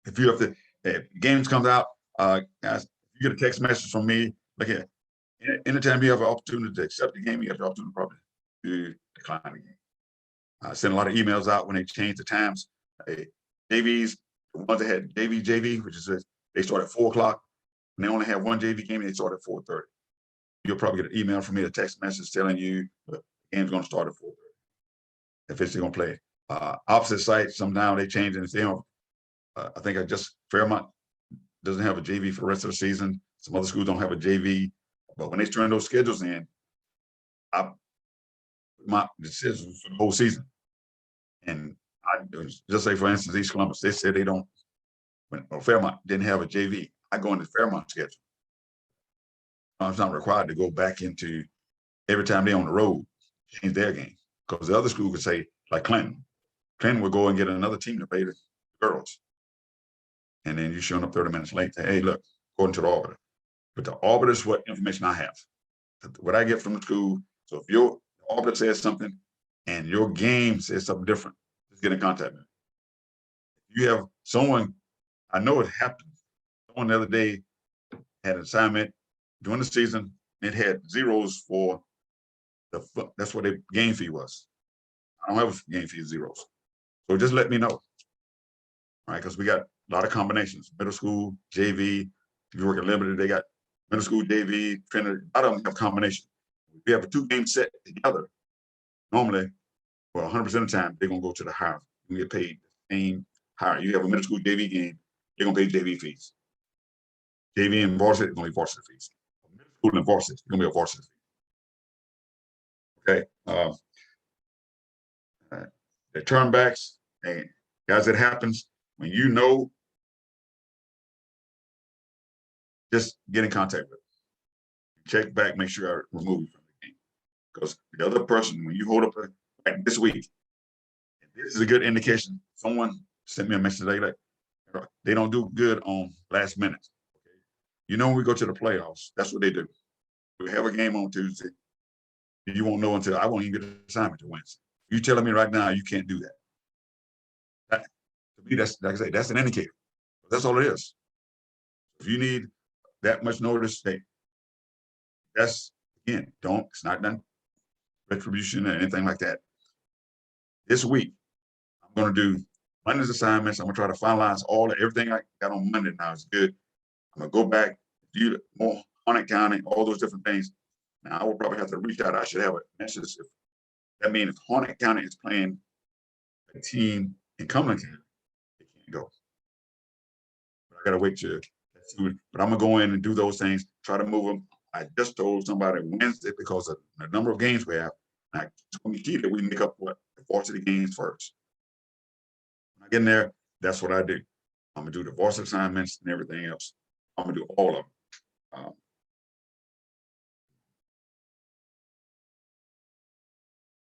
If you have to, if games comes out, guys, you get a text message from me. Look here, anytime you have an opportunity to accept the game, you have the opportunity probably to decline the game. I send a lot of emails out when they change the times. JVs, the ones that had JV, which is they start at 4 o'clock. And they only have one JV game, and they start at 4:30. You'll probably get an email from me, a text message telling you the game's going to start at 4:30. If it's going to play opposite sites, sometimes they change it. They don't. I think Fairmont doesn't have a JV for the rest of the season. Some other schools don't have a JV, but when they turn those schedules in, my decision for the whole season. And I just say, for instance, East Columbus, they said they don't. When Fairmont didn't have a JV, I go into Fairmont schedule. I'm not required to go back into every time they're on the road, change their game. Because the other school could say, like Clinton would go and get another team to pay the girls. And then you're showing up 30 minutes late. Say, hey, look, according to the arbiter. But the arbiter is what information I have. What I get from the school. So if your arbiter says something and your game says something different, just get in contact with me. You have someone, I know it happened. Someone the other day had an assignment during the season. It had zeros for that's what the game fee was. I don't have a game fee zeros. So just let me know. All right, because we got a lot of combinations. Middle school, JV, if you work at Limited, they got middle school, JV, Trinity, a lot of them have combination. If you have a 2 game set together, normally, well, 100% of the time, they're going to go to the higher. You get paid the same higher. You have a middle school JV game, they're going to pay JV fees. JV and varsity is going to be varsity fees. Middle school and varsity is going to be a varsity fee. Okay. The turnbacks, and guys, it happens when you know, just get in contact with them. Check back, make sure I remove you from the game. Because the other person, when you hold up like this week, this is a good indication. Someone sent me a message like they don't do good on last minute. Okay? You know, when we go to the playoffs, that's what they do. We have a game on Tuesday. You won't know until I won't even get an assignment to Wednesday. You telling me right now you can't do that. To me, that's like I say, that's an indicator. That's all it is. If you need that much notice, hey, that's again, it's not done retribution or anything like that. This week, I'm gonna do Monday's assignments. I'm gonna try to finalize everything I got on Monday now is good. I'm gonna go back, do more Harnett County, all those different things. Now I will probably have to reach out. I should have a message. That means if Harnett County is playing a team in Cumberland County, they can't go. But I gotta wait till. But I'm gonna go in and do those things. Try to move them. I just told somebody Wednesday because of the number of games we have. It's gonna be key that we make up the varsity games first. When I get in there, that's what I do. I'm gonna do the varsity assignments and everything else. I'm gonna do all of them.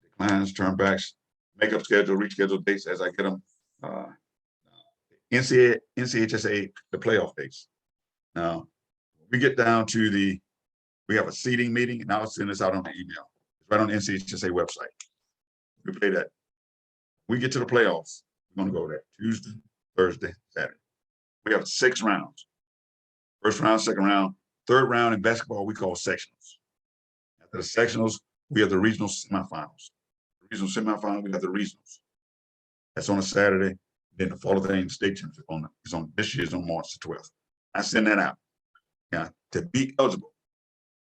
Declines, turnbacks, makeup schedule, reschedule dates as I get them. NCHSA, the playoff dates. Now, we get down to we have a seating meeting, and I'll send this out on the email. It's right on the NCHSA website. We play that. We get to the playoffs. We're gonna go there Tuesday, Thursday, Saturday. We have 6 rounds. First round, second round, third round in basketball, we call sectionals. After the sectionals, we have the regional semifinals. The regional semifinal, we have the regionals. That's on a Saturday. Then the fall thing, state championship this year's on March the 12th. I send that out. Now, to be eligible,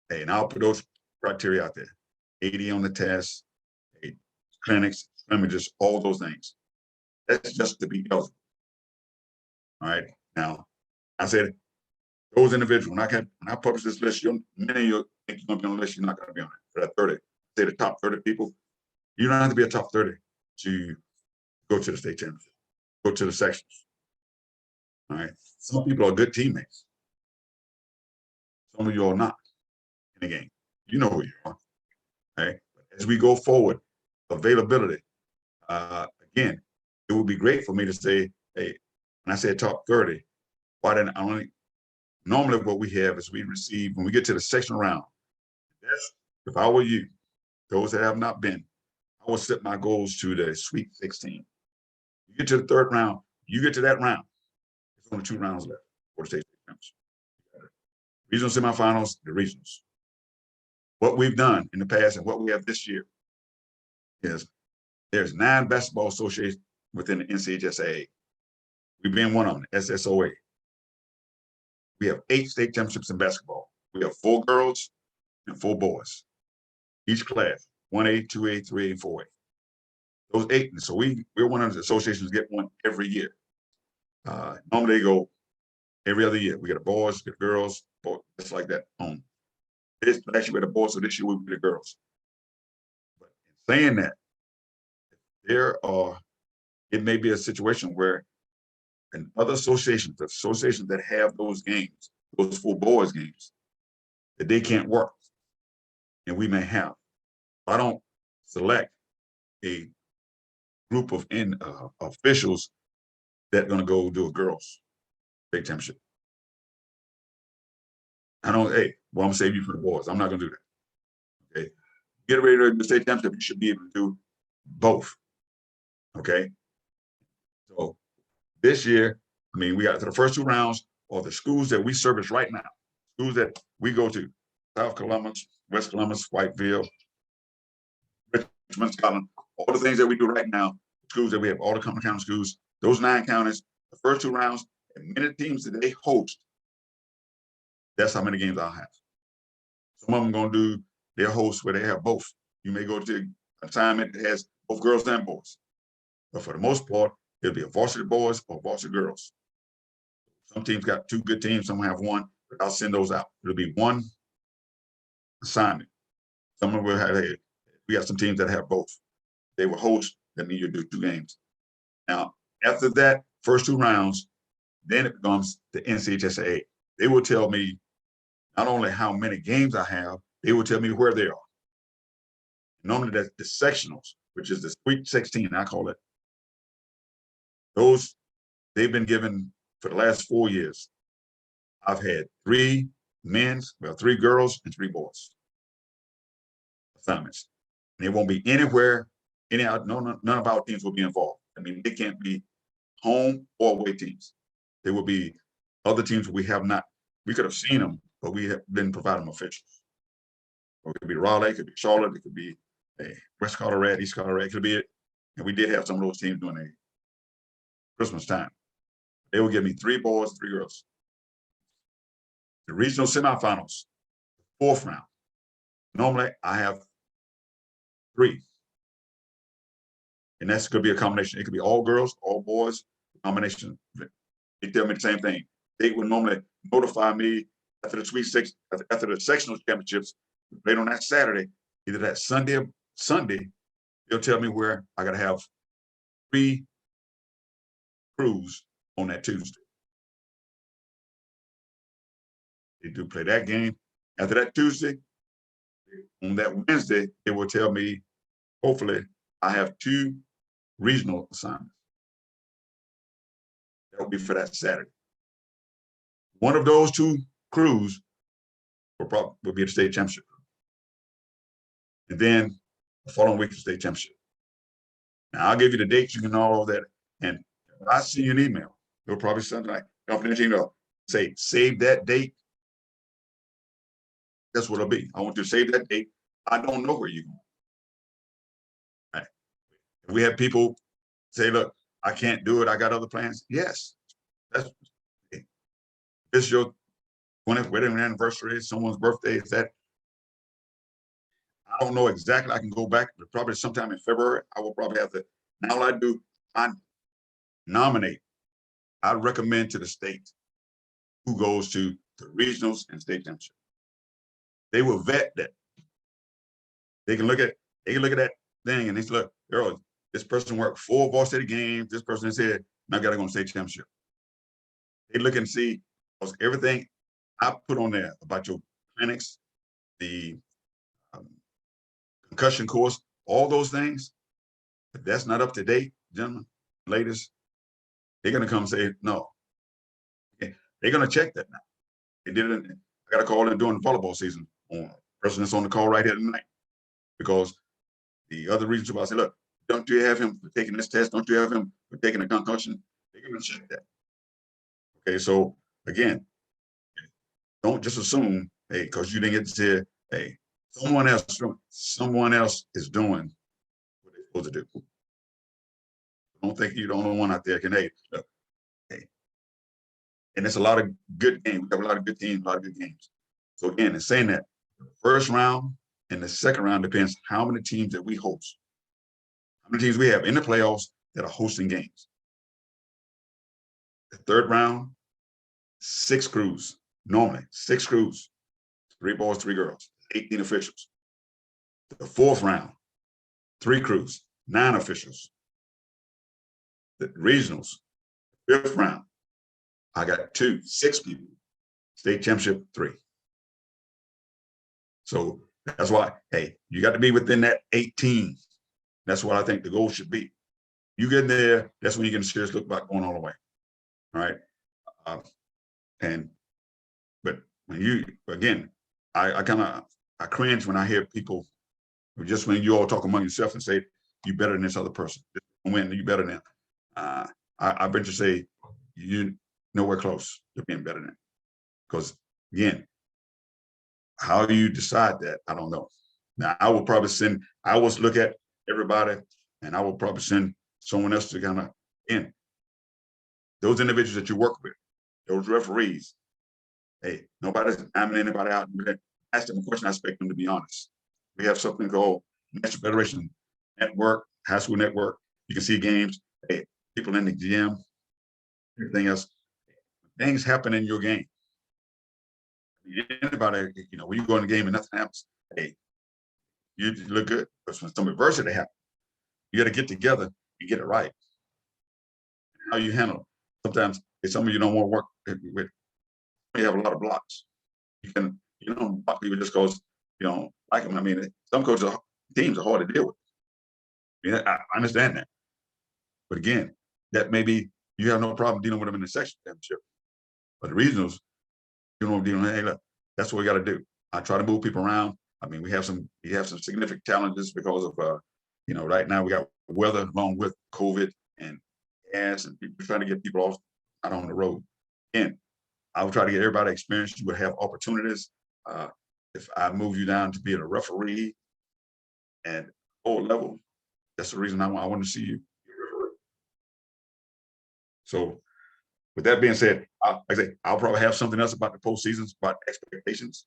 hey, and I'll put those criteria out there. 80 on the test, clinics, scrimmages, all those things. That's just to be eligible. All right. Now, I said those individuals, when I publish this list, many of you think you're gonna be on the list, you're not gonna be on it. For that 30, say the top 30 people, you don't have to be a top 30 to go to the state championship, go to the sections. All right. Some people are good teammates. Some of you are not in the game. You know who you are. Okay. As we go forward, availability. Again, it would be great for me to say, hey, when I say top 30, why didn't I only normally what we have is we receive when we get to the sectional round. If I were you, those that have not been, I will set my goals to the Sweet 16. You get to the third round, you get to that round. There's only 2 rounds left for the state championship. Regional semifinals, the regionals. What we've done in the past and what we have this year is there's 9 basketball associations within the NCHSAA. We've been one of them, SSOA. We have 8 state championships in basketball. We have 4 girls and 4 boys. Each class, 1A, 2A, 3A, and 4A. Those 8, so we're one of the associations get one every year. Normally they go every other year. We get the boys, get girls, just like that. This last year we had the boys, so this year we'll be the girls. But in saying that, it may be a situation where in other associations, the associations that have those games, those 4 boys games, that they can't work. And we may have. I don't select a group of officials that are going to go do a girls' state championship. I'm gonna save you for the boys. I'm not gonna do that. Okay. Get ready to do the state championship, you should be able to do both. Okay. So this year, we got to the first 2 rounds of the schools that we service right now, schools that we go to, South Columbus, West Columbus, Whiteville, Richmond, Scotland, all the things that we do right now, schools that we have, all the Cumberland County schools, those 9 counties, the first 2 rounds, and many teams that they host, that's how many games I'll have. Some of them going to do their hosts where they have both. You may go to an assignment that has both girls and boys. But for the most part, it'll be a varsity boys or varsity girls. Some teams got 2 good teams, some have 1, but I'll send those out. It'll be 1 assignment. Some of them will have, we have some teams that have both. They will host, that means you do 2 games. Now, after that first 2 rounds, then it becomes the NCHSAA. They will tell me not only how many games I have, they will tell me where they are. Normally that's the sectionals, which is the Sweet 16, I call it. Those, they've been given for the last 4 years. I've had 3 men's, 3 girls and 3 boys. assignments. And it won't be anywhere, none of our teams will be involved. I mean, they can't be home or away teams. They will be other teams we have not, we could have seen them, but we didn't provide them officials. Or it could be Raleigh, it could be Charlotte, it could be West Colorado, East Colorado, it could be it. And we did have some of those teams during the Christmas time. They will give me 3 boys, 3 girls. The regional semifinals, 4th round. Normally I have 3. And that's could be a combination. It could be all girls, all boys, combination. They tell me the same thing. They would normally notify me after the Sweet Six, after the sectional championships, played on that Saturday, either that Sunday, they'll tell me where I gotta have 3 crews on that Tuesday. They do play that game. After that Tuesday, on that Wednesday, they will tell me, hopefully, I have 2 regional assignments. That will be for that Saturday. One of those 2 crews will be at the state championship. And then the following week, the state championship. Now, I'll give you the dates, you can know all that. And if I see you an email, it'll probably something like, confidential email, say, save that date. That's what it'll be. I want you to save that date. I don't know where you're going. Right. If we have people say, look, I can't do it, I got other plans. Yes, that's it's your 20th wedding anniversary, someone's birthday, is that? I don't know exactly. I can go back, but probably sometime in February, I will probably have to. Now what I do, I nominate, I recommend to the state who goes to the regionals and state championship. They will vet that. They can look at that thing and they say, look, Earl, this person worked 4 varsity games, this person said, now I gotta go to state championship. They look and see everything I put on there about your clinics, the concussion course, all those things. If that's not up to date, gentlemen, ladies, they're gonna come and say no. They're gonna check that now. They did it. I got a call in during the volleyball season on person that's on the call right here tonight, because the other region supervisor said, look, don't you have him for taking this test? Don't you have him for taking a concussion? They're gonna check that. Okay, so again, don't just assume, hey, because you didn't get to say, hey, someone else is doing what they're supposed to do. Don't think you're the only one out there can, hey, look, hey. And it's a lot of good games. We have a lot of good teams, a lot of good games. So again, in saying that, the first round and the second round depends how many teams that we host. How many teams we have in the playoffs that are hosting games. The third round, 6 crews, normally 6 crews, 3 boys, 3 girls, 18 officials. The fourth round, 3 crews, 9 officials. The regionals, 5th round, I got 6 people. State championship, 3. So that's why, hey, you got to be within that 18. That's what I think the goal should be. You get there, that's when you can seriously look about going all the way. All right. But when you, again, I cringe when I hear people, just when you all talk among yourself and say, you better than this other person. When you better than, I venture to say, you nowhere close to being better than. Because again, how you decide that, I don't know. Now, I will probably look at everybody and I will probably send someone else to kind of in. Those individuals that you work with, those referees, hey, nobody's hamming anybody out. Ask them a question, I expect them to be honest. We have something called National Federation Network, High School Network. You can see games, hey, people in the gym, everything else. Things happen in your game. Anybody, when you go in the game and nothing happens, hey, you look good. But when some adversity happens, you got to get together and get it right. How you handle it. Sometimes it's something you don't want to work with. You have a lot of blocks. You don't block people just because you don't like them. I mean, some teams are hard to deal with. I understand that. But again, that maybe you have no problem dealing with them in the section championship. But the regionals, dealing with, hey, look, that's what we got to do. I try to move people around. I mean, we have some significant challenges because of, right now we got weather along with COVID and gas and people trying to get people off out on the road. And I would try to get everybody experience. You would have opportunities. If I move you down to being a referee and lower level, that's the reason I want to see you be a referee. So with that being said, like I say, I'll probably have something else about the postseasons, about expectations.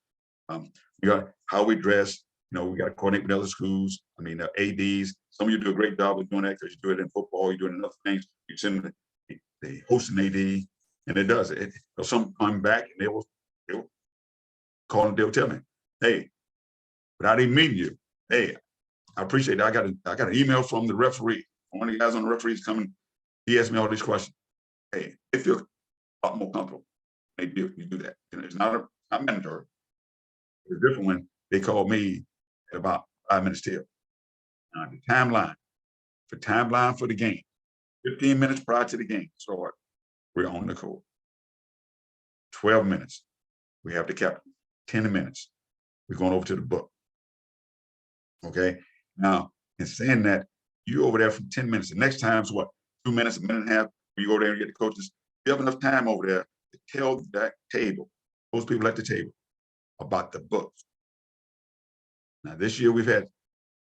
We got how we dress. We got to coordinate with other schools. I mean, ADs. Some of you do a great job of doing that because you do it in football. You do it in other things. You send the host an AD, and it does it. Some come back and they will call and they'll tell me, hey, without even meeting you, hey, I appreciate it. I got an email from the referee. One of the guys on the referees coming. He asked me all these questions. Hey, they feel a lot more comfortable. You do that. It's not mandatory. It's different when they call me at about 5 minutes till. The timeline for the game, 15 minutes prior to the game start, we're on the court. 12 minutes, we have the captain. 10 minutes, we're going over to the book. Okay. Now, in saying that, you over there for 10 minutes. The next time's what? 2 minutes, a minute and a half. You go there and get the coaches. You have enough time over there to tell that table, those people at the table, about the books. Now, this year we've had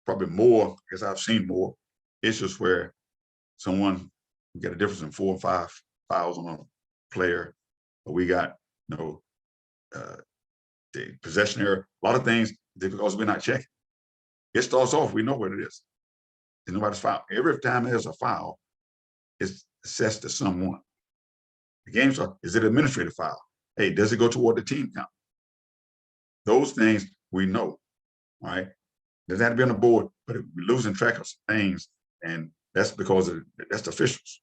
probably more, because I've seen more issues where we got a difference in 4 or 5 fouls on a player, but we got, the possession error, a lot of things because we're not checking. It starts off, we know what it is. There's nobody's foul. Every time there's a foul, it's assessed to someone. The games are, is it administrative foul? Hey, does it go toward the team count? Those things we know, all right? Doesn't have to be on the board, but we're losing track of some things, and that's because that's the officials,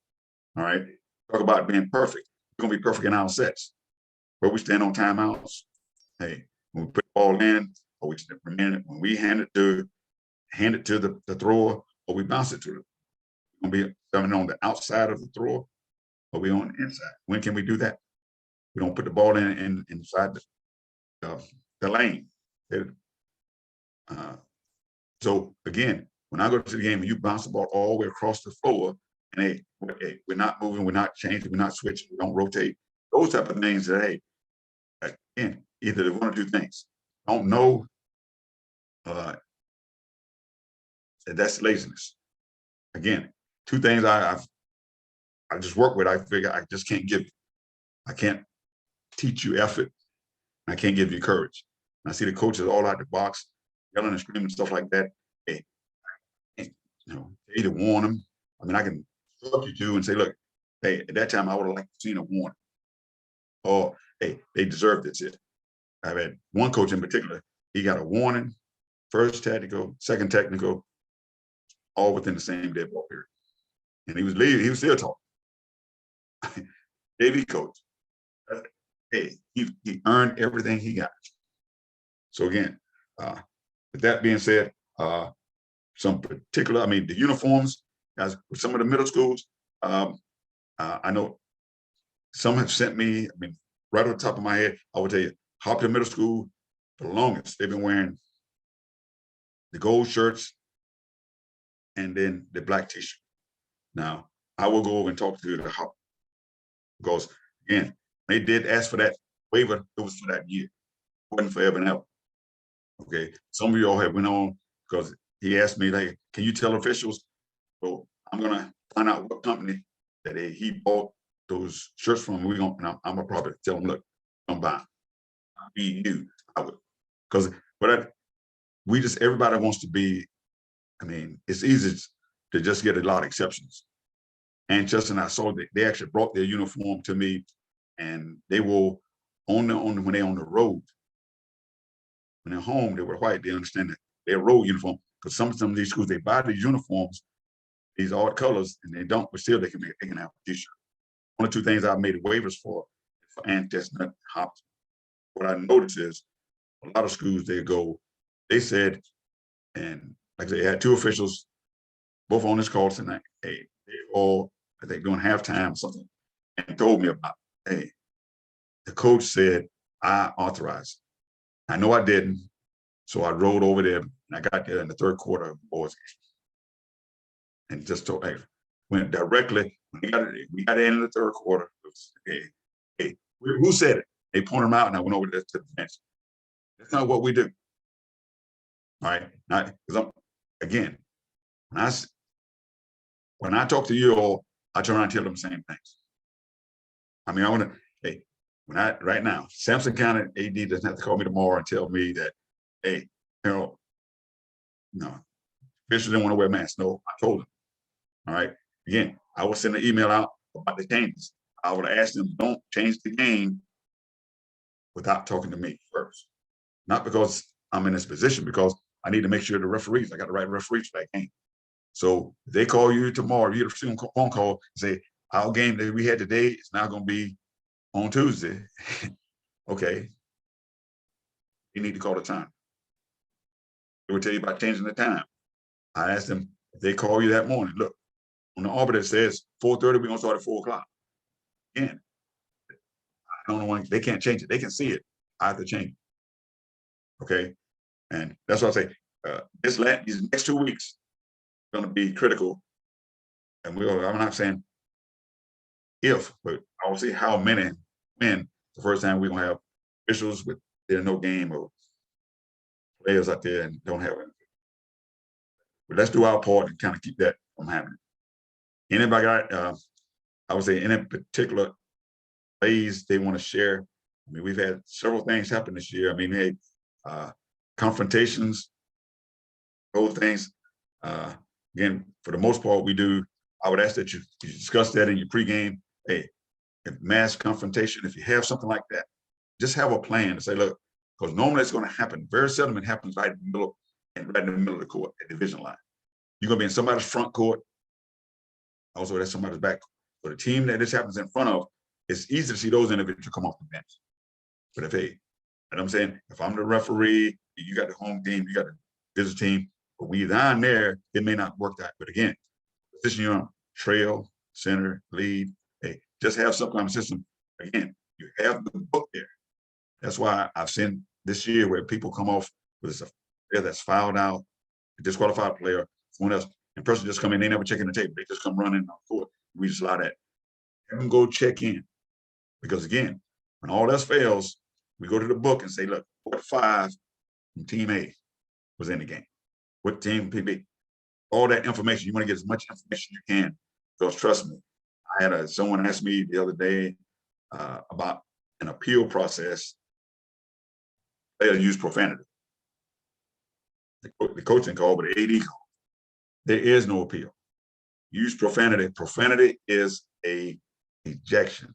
all right? Talk about being perfect. We're gonna be perfect in our sets. Where we stand on timeouts, hey, when we put the ball in, or when we hand it to the thrower, or we bounce it to them. We're gonna be coming on the outside of the thrower, or we on the inside. When can we do that? We don't put the ball inside the lane. So again, when I go to the game and you bounce the ball all the way across the floor, and hey, we're not moving, we're not changing, we're not switching, we don't rotate. Those type of things that, hey, again, either they want to do things. Don't know. That's laziness. Again, 2 things I just work with. I figure I just can't give you. I can't teach you effort. I can't give you courage. And I see the coaches all out the box, yelling and screaming and stuff like that. Hey, either warn them. I mean, I can talk you to and say, look, hey, at that time I would have liked to seen a warning. Or hey, they deserve this. I've had one coach in particular, he got a warning, first technical, second technical, all within the same dead ball period. And he was leaving, he was still talking. AV coach. Hey, he earned everything he got. So again, with that being said, some particular, I mean, the uniforms, as with some of the middle schools, I know some have sent me, I mean, right on the top of my head, I would tell you, Hopkins Middle School, for the longest, they've been wearing the gold shirts and then the black t-shirt. Now, I will go over and talk to the Hopkins because, again, they did ask for that waiver. It was for that year. It wasn't forever and ever. Okay, some of y'all have went on because he asked me, like, can you tell officials? Well, I'm gonna find out what company that he bought those shirts from. We're gonna, and I'm gonna probably tell them, look, I'm buying. I'll be you. I would, because everybody wants to be. I mean, it's easy to just get a lot of exceptions. And Justin, I saw that they actually brought their uniform to me, and they will when they're on the road. When they're home, they were white. They understand that their road uniform. Because some of these schools, they buy these uniforms, these odd colors, and they don't, but still they can have a t-shirt. One or 2 things I've made waivers for Chestnut, Hopkins. What I noticed is a lot of schools they said, and like I said, they had 2 officials, both on this call tonight. Hey, they all, I think, doing halftime or something, and told me about, hey, the coach said I authorized. I know I didn't, So I rode over there and I got there in the third quarter of the boys game. And just told, hey, went directly, we got in the third quarter. It was, hey, who said it? They pointed them out and I went over there to the bench. That's not what we do. All right. Not because I'm again, when I talk to you all, I turn around and tell them the same things. I mean, I want to, hey, right now, Sampson County AD doesn't have to call me tomorrow and tell me that, hey, no, officials didn't want to wear masks. No, I told them. All right. Again, I will send an email out about the changes. I would ask them, don't change the game without talking to me first. Not because I'm in this position, because I need to make sure the referees, I got the right referees for that game. So if they call you tomorrow, you get a phone call and say, our game that we had today is now going to be on Tuesday. Okay. You need to call the time. They will tell you about changing the time. I asked them if they call you that morning, look, on the arbiter it says 4:30, we're going to start at 4 o'clock. Again, I don't know when they can't change it. They can see it. I have to change it. Okay. And that's what I say. These next 2 weeks are going to be critical. And I'm not saying if, but I will see how many, when the first time we're going to have officials with there's no game or players out there and don't have it. But let's do our part and kind of keep that from happening. Anybody got, I would say, any particular ways they want to share? I mean, we've had several things happen this year. I mean, hey, confrontations, those things. Again, for the most part, I would ask that you discuss that in your pregame. Hey, if mass confrontation, if you have something like that, just have a plan to say, look, because normally it's going to happen. Very seldom it happens right in the middle of the court at division line. You're going to be in somebody's front court. Also, that's somebody's back court. So the team that this happens in front of, it's easy to see those individuals come off the bench. But and I'm saying, if I'm the referee, you got the home team, you got the visitor team, but when you're down there, it may not work out. But again, position you're on, trail, center, lead, hey, just have some kind of system. Again, you have the book there. That's why I've seen this year where people come off with a player that's fouled out, a disqualified player, someone else, and person just come in, they never check in the tape. They just come running on court. We just allow that. Have them go check in. Because again, when all else fails, we go to the book and say, look, what 5 from team A was in the game? What team PB? All that information. You want to get as much information you can. Because trust me, I had someone ask me the other day about an appeal process. They use profanity. The coaching call, but the AD call. There is no appeal. Use profanity. Profanity is a ejection.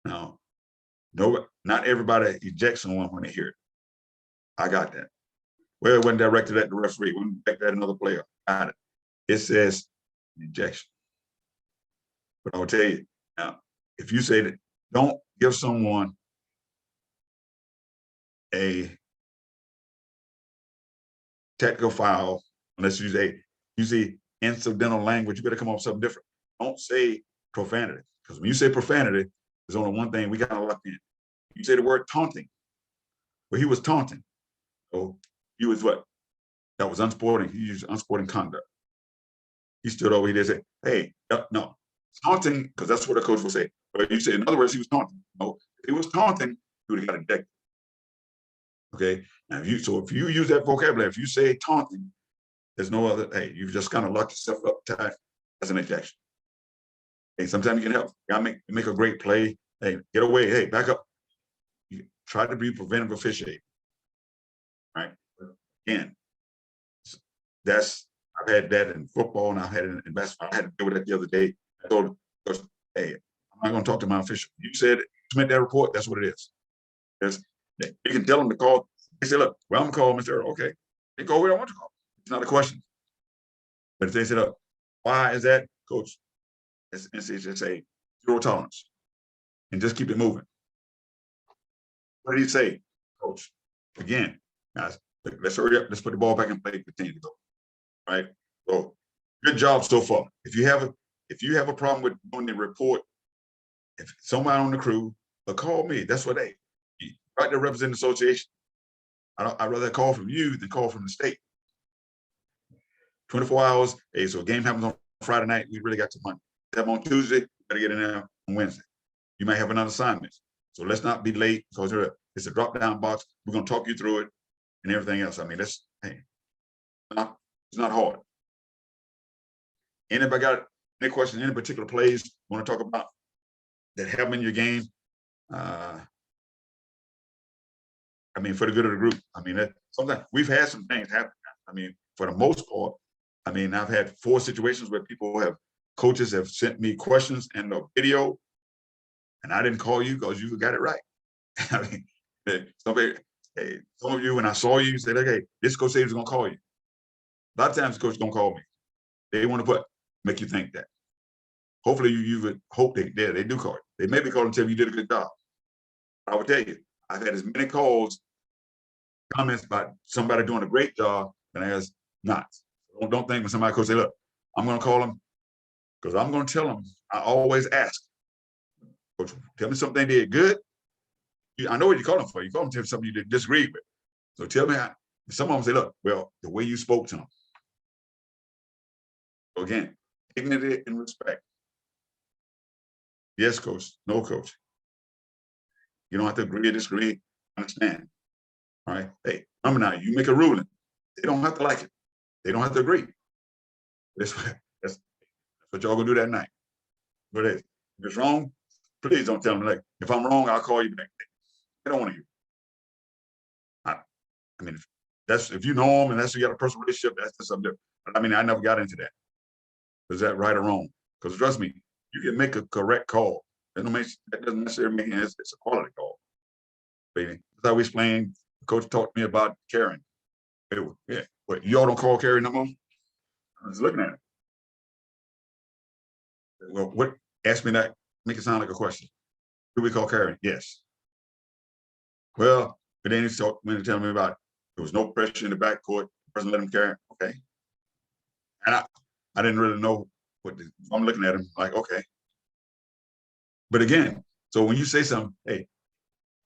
Now, not everybody ejects someone when they hear it. I got that. Well, it wasn't directed at the referee. It wasn't directed at another player. Got it. It says ejection. But I'll tell you now, if you say that, don't give someone a technical foul unless you use incidental language. You better come up with something different. Don't say profanity, because when you say profanity, there's only one thing we got to lock in. You say the word taunting. Well, he was taunting. So he was what? That was unsporting. He used unsporting conduct. He stood over here and said, hey, no, taunting, because that's what a coach will say. But you say, in other words, he was taunting. No, if he was taunting, he would have got ejected. Okay. Now, if you use that vocabulary, if you say taunting, there's no other, hey, you've just kind of locked yourself up tight as an ejection. Hey, sometimes you can help. You gotta make a great play. Hey, get away. Hey, back up. You try to be preventive officiating. Right. But again, I've had that in football and I've had it in basketball. I had to deal with that the other day. I told coach, hey, I'm not going to talk to my official. You said submit that report. That's what it is. You can tell them to call. They say, look, well, I'm going to call Mr. Earl. Okay. They go where I want to call. It's not a question. But if they said, why is that, coach? It's just a 0 tolerance. And just keep it moving. What did he say, coach? Again, guys, let's hurry up. Let's put the ball back in play. Continue to go. Right. So good job so far. If you have a problem with doing the report, if somebody on the crew, call me. That's what right there represent the association. I'd rather call from you than call from the state. 24 hours. Hey, so a game happens on Friday night. We really got to Monday. Have on Tuesday. Better get in there on Wednesday. You might have another assignment. So let's not be late because it's a drop down box. We're going to talk you through it and everything else. I mean, it's not hard. Anybody got any questions, any particular plays you want to talk about that happen in your game? I mean, for the good of the group. I mean, sometimes we've had some things happen. I mean, for the most part, I mean, I've had 4 situations where coaches have sent me questions and a video, and I didn't call you because you got it right. I mean, some of you, when I saw you, said, okay, this coach said he's going to call you. A lot of times the coach don't call me. They want to make you think that. Hopefully you would hope they do call you. They maybe call and tell you you did a good job. I would tell you, I've had as many comments about somebody doing a great job than I has not. Don't think when somebody coach say, look, I'm going to call them because I'm going to tell them. I always ask, coach, tell me something they did good. I know what you call them for. You call them to tell me something you disagree with. So tell me, some of them say, look, well, the way you spoke to them. So again, dignity and respect. Yes, coach. No, coach. You don't have to agree or disagree. Understand. All right. Hey, remember now, you make a ruling. They don't have to like it. They don't have to agree. That's what y'all gonna do that night. But hey, if it's wrong, please don't tell them. Like, if I'm wrong, I'll call you back. They don't want to hear. I mean, if you know them and you got a personal relationship, that's just something different. But I mean, I never got into that. Is that right or wrong? Because trust me, you can make a correct call. That doesn't necessarily mean it's a quality call. That's how we explained. The coach talked to me about caring. Yeah, but y'all don't call Carrie no more? I was looking at it. Well, what? Ask me that. Make it sound like a question. Do we call Carrie? Yes. Well, but then he tell me about there was no pressure in the backcourt. The person let him carry. Okay. And I didn't really know I'm looking at him like, okay. But again, so when you say something, hey,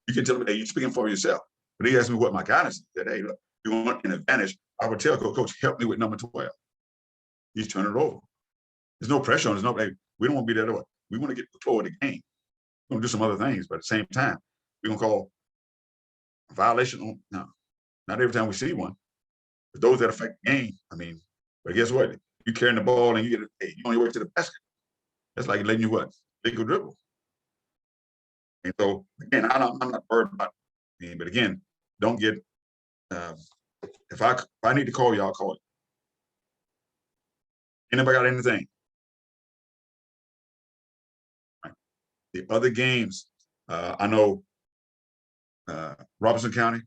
you can tell me, hey, you're speaking for yourself. But he asked me what my guidance is. That, hey, look, you want an advantage. I would tell coach, help me with number 12. He's turning it over. There's no pressure on us. Hey, we don't want to be there. We want to get control of the game. We're going to do some other things, but at the same time, we're going to call a violation on, no, not every time we see one. But those that affect the game, I mean, but guess what? You carrying the ball and you on your way to the basket. That's like letting you legal dribble. And so again, I'm not worried about it. But again, don't get if I need to call you, I'll call you. Anybody got anything? Right. The other games, I know Robertson County,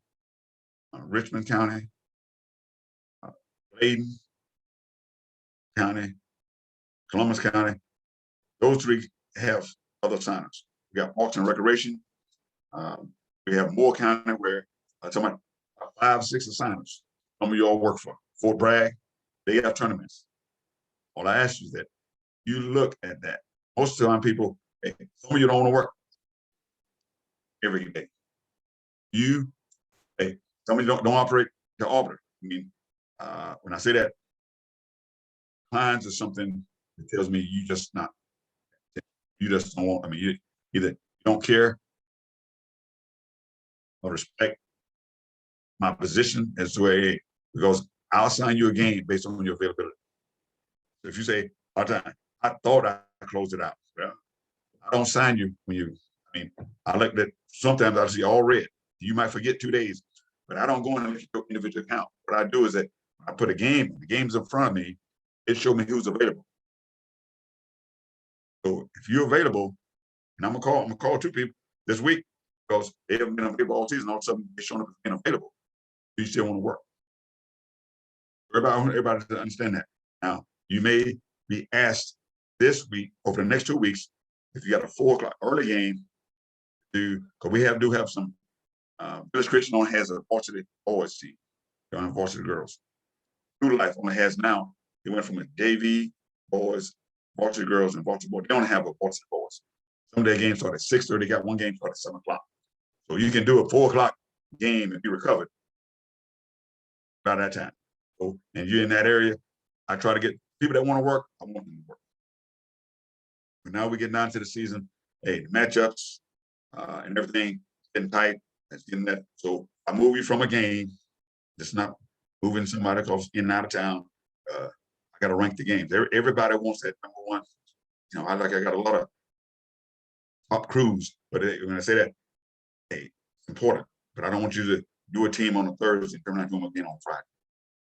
Richmond County, Bladen County, Columbus County. Those 3 have other signers. We got Parks and Recreation. We have Moore County where I'm talking about 5, 6 assigners. Some of y'all work for Fort Bragg. They have tournaments. All I ask you is that you look at that. Most of the time, people, hey, some of you don't want to work every day. Some of you don't operate the arbiter. I mean, when I say that, clients is something that tells me you just don't want. I mean, you either you don't care or respect my position as to because I'll assign you a game based on your availability. So if you say, I thought I closed it out. Well, I don't sign you I like that sometimes I see all red. You might forget 2 days, but I don't go into your individual account. What I do is that I put the game's in front of me, it showed me who's available. So if you're available, and I'm gonna call 2 people this week because they haven't been available all season, all of a sudden they're showing up as being available. You still want to work. Everybody to understand that. Now, you may be asked this week, over the next 2 weeks, if you got a 4 o'clock early game, because we do have some, Village Christian only has a varsity boys team. They don't have varsity girls. New Life only has now, they went from a JV boys, varsity girls, and varsity boys. They don't have a varsity boys. Some of their games start at 6:30, got one game start at 7 o'clock. So you can do a 4 o'clock game if you recovered. by that time. So, and you're in that area, I try to get people that want to work, I want them to work. But now we get down to the season, hey, the matchups and everything getting tight. That's getting that. So I move you from a game, just not moving somebody else in and out of town. I got to rank the games. Everybody wants that number one. I got a lot of top crews, but when I say that, hey, it's important. But I don't want you to do a team on a Thursday and turn around and do them again on Friday.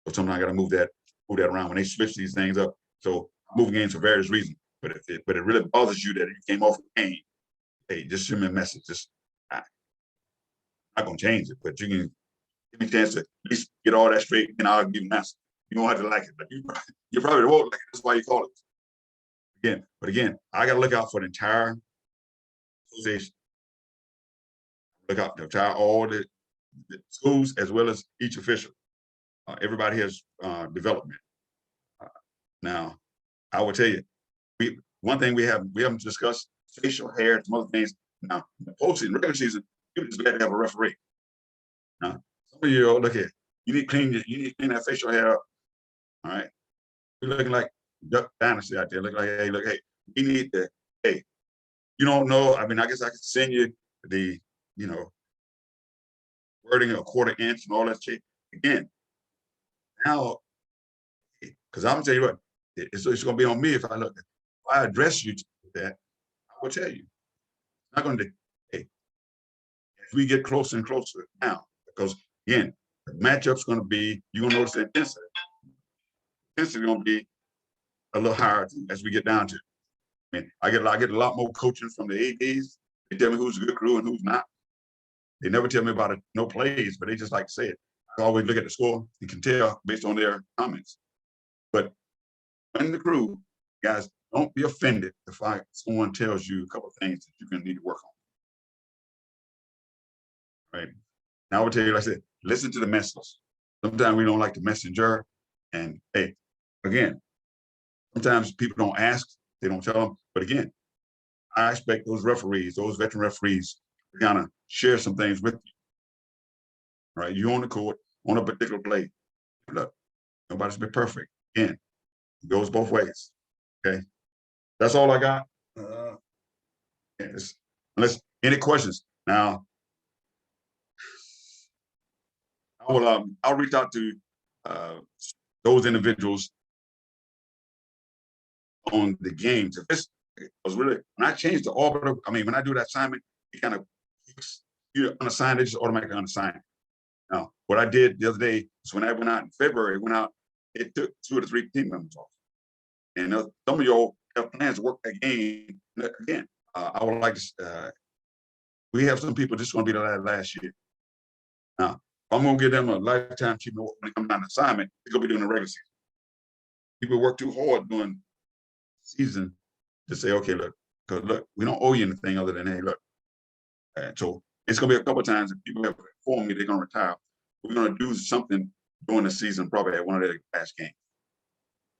So sometimes I got to move that around when they switch these things up. So I move games for various reasons. But if it really bothers you that you came off a game, hey, just send me a message. I'm not gonna change it, but you can give me a chance to at least get all that straight, and I'll give you an answer. You don't have to like it, but you probably won't like it. That's why you call it. Again, I gotta look out for the entire association. Look out the all the schools as well as each official. Everybody has development. Now, I will tell you, one thing we haven't discussed facial hair, some other things. Now, in the postseason, regular season, you're just glad to have a referee. Now, some of you look at you need to clean that facial hair up. All right, you're looking like Duck Dynasty out there. Look like, hey, we need to. Hey, you don't know. I mean, I guess I could send you the wording a quarter inch and all that shit. Again, now, because I'm gonna tell you what, it's gonna be on me if I address you to that. I will tell you, I'm not gonna. Hey, as we get closer and closer now, because again, the matchup's gonna be. You're gonna notice the intensity. Intensity gonna be a little higher as we get down to it. I mean, I get a lot more coaching from the ADs. They tell me who's a good crew and who's not. They never tell me about it, no plays, but they just like to say it. I always look at the score and can tell based on their comments. But in the crew, guys, don't be offended if someone tells you a couple of things that you're going to need to work on. Right now, I would tell you, like I said, listen to the message. Sometimes we don't like the messenger, and hey, again, sometimes people don't ask, they don't tell them. But again, I expect those veteran referees, to kind of share some things with you. Right, you on the court on a particular play. Look, nobody's been perfect. Again, it goes both ways. Okay, that's all I got. Unless any questions. Now, I'll reach out to those individuals on the games. If this was really when I changed the order, I mean, when I do that assignment, it kind of you're unassigned, they just automatically unassigned. Now, what I did the other day was when I went out in February, it took 2 or 3 team members off. And some of y'all have plans to work that game. Again, I would like to, we have some people just going to be the last year. Now, I'm going to give them a lifetime achievement when it comes down to assignment. They're going to be doing the regular season. People work too hard during season to say, okay, look, we don't owe you anything other than, hey, look. So it's going to be a couple of times if people have informed me they're going to retire. We're going to do something during the season, probably at one of their last games.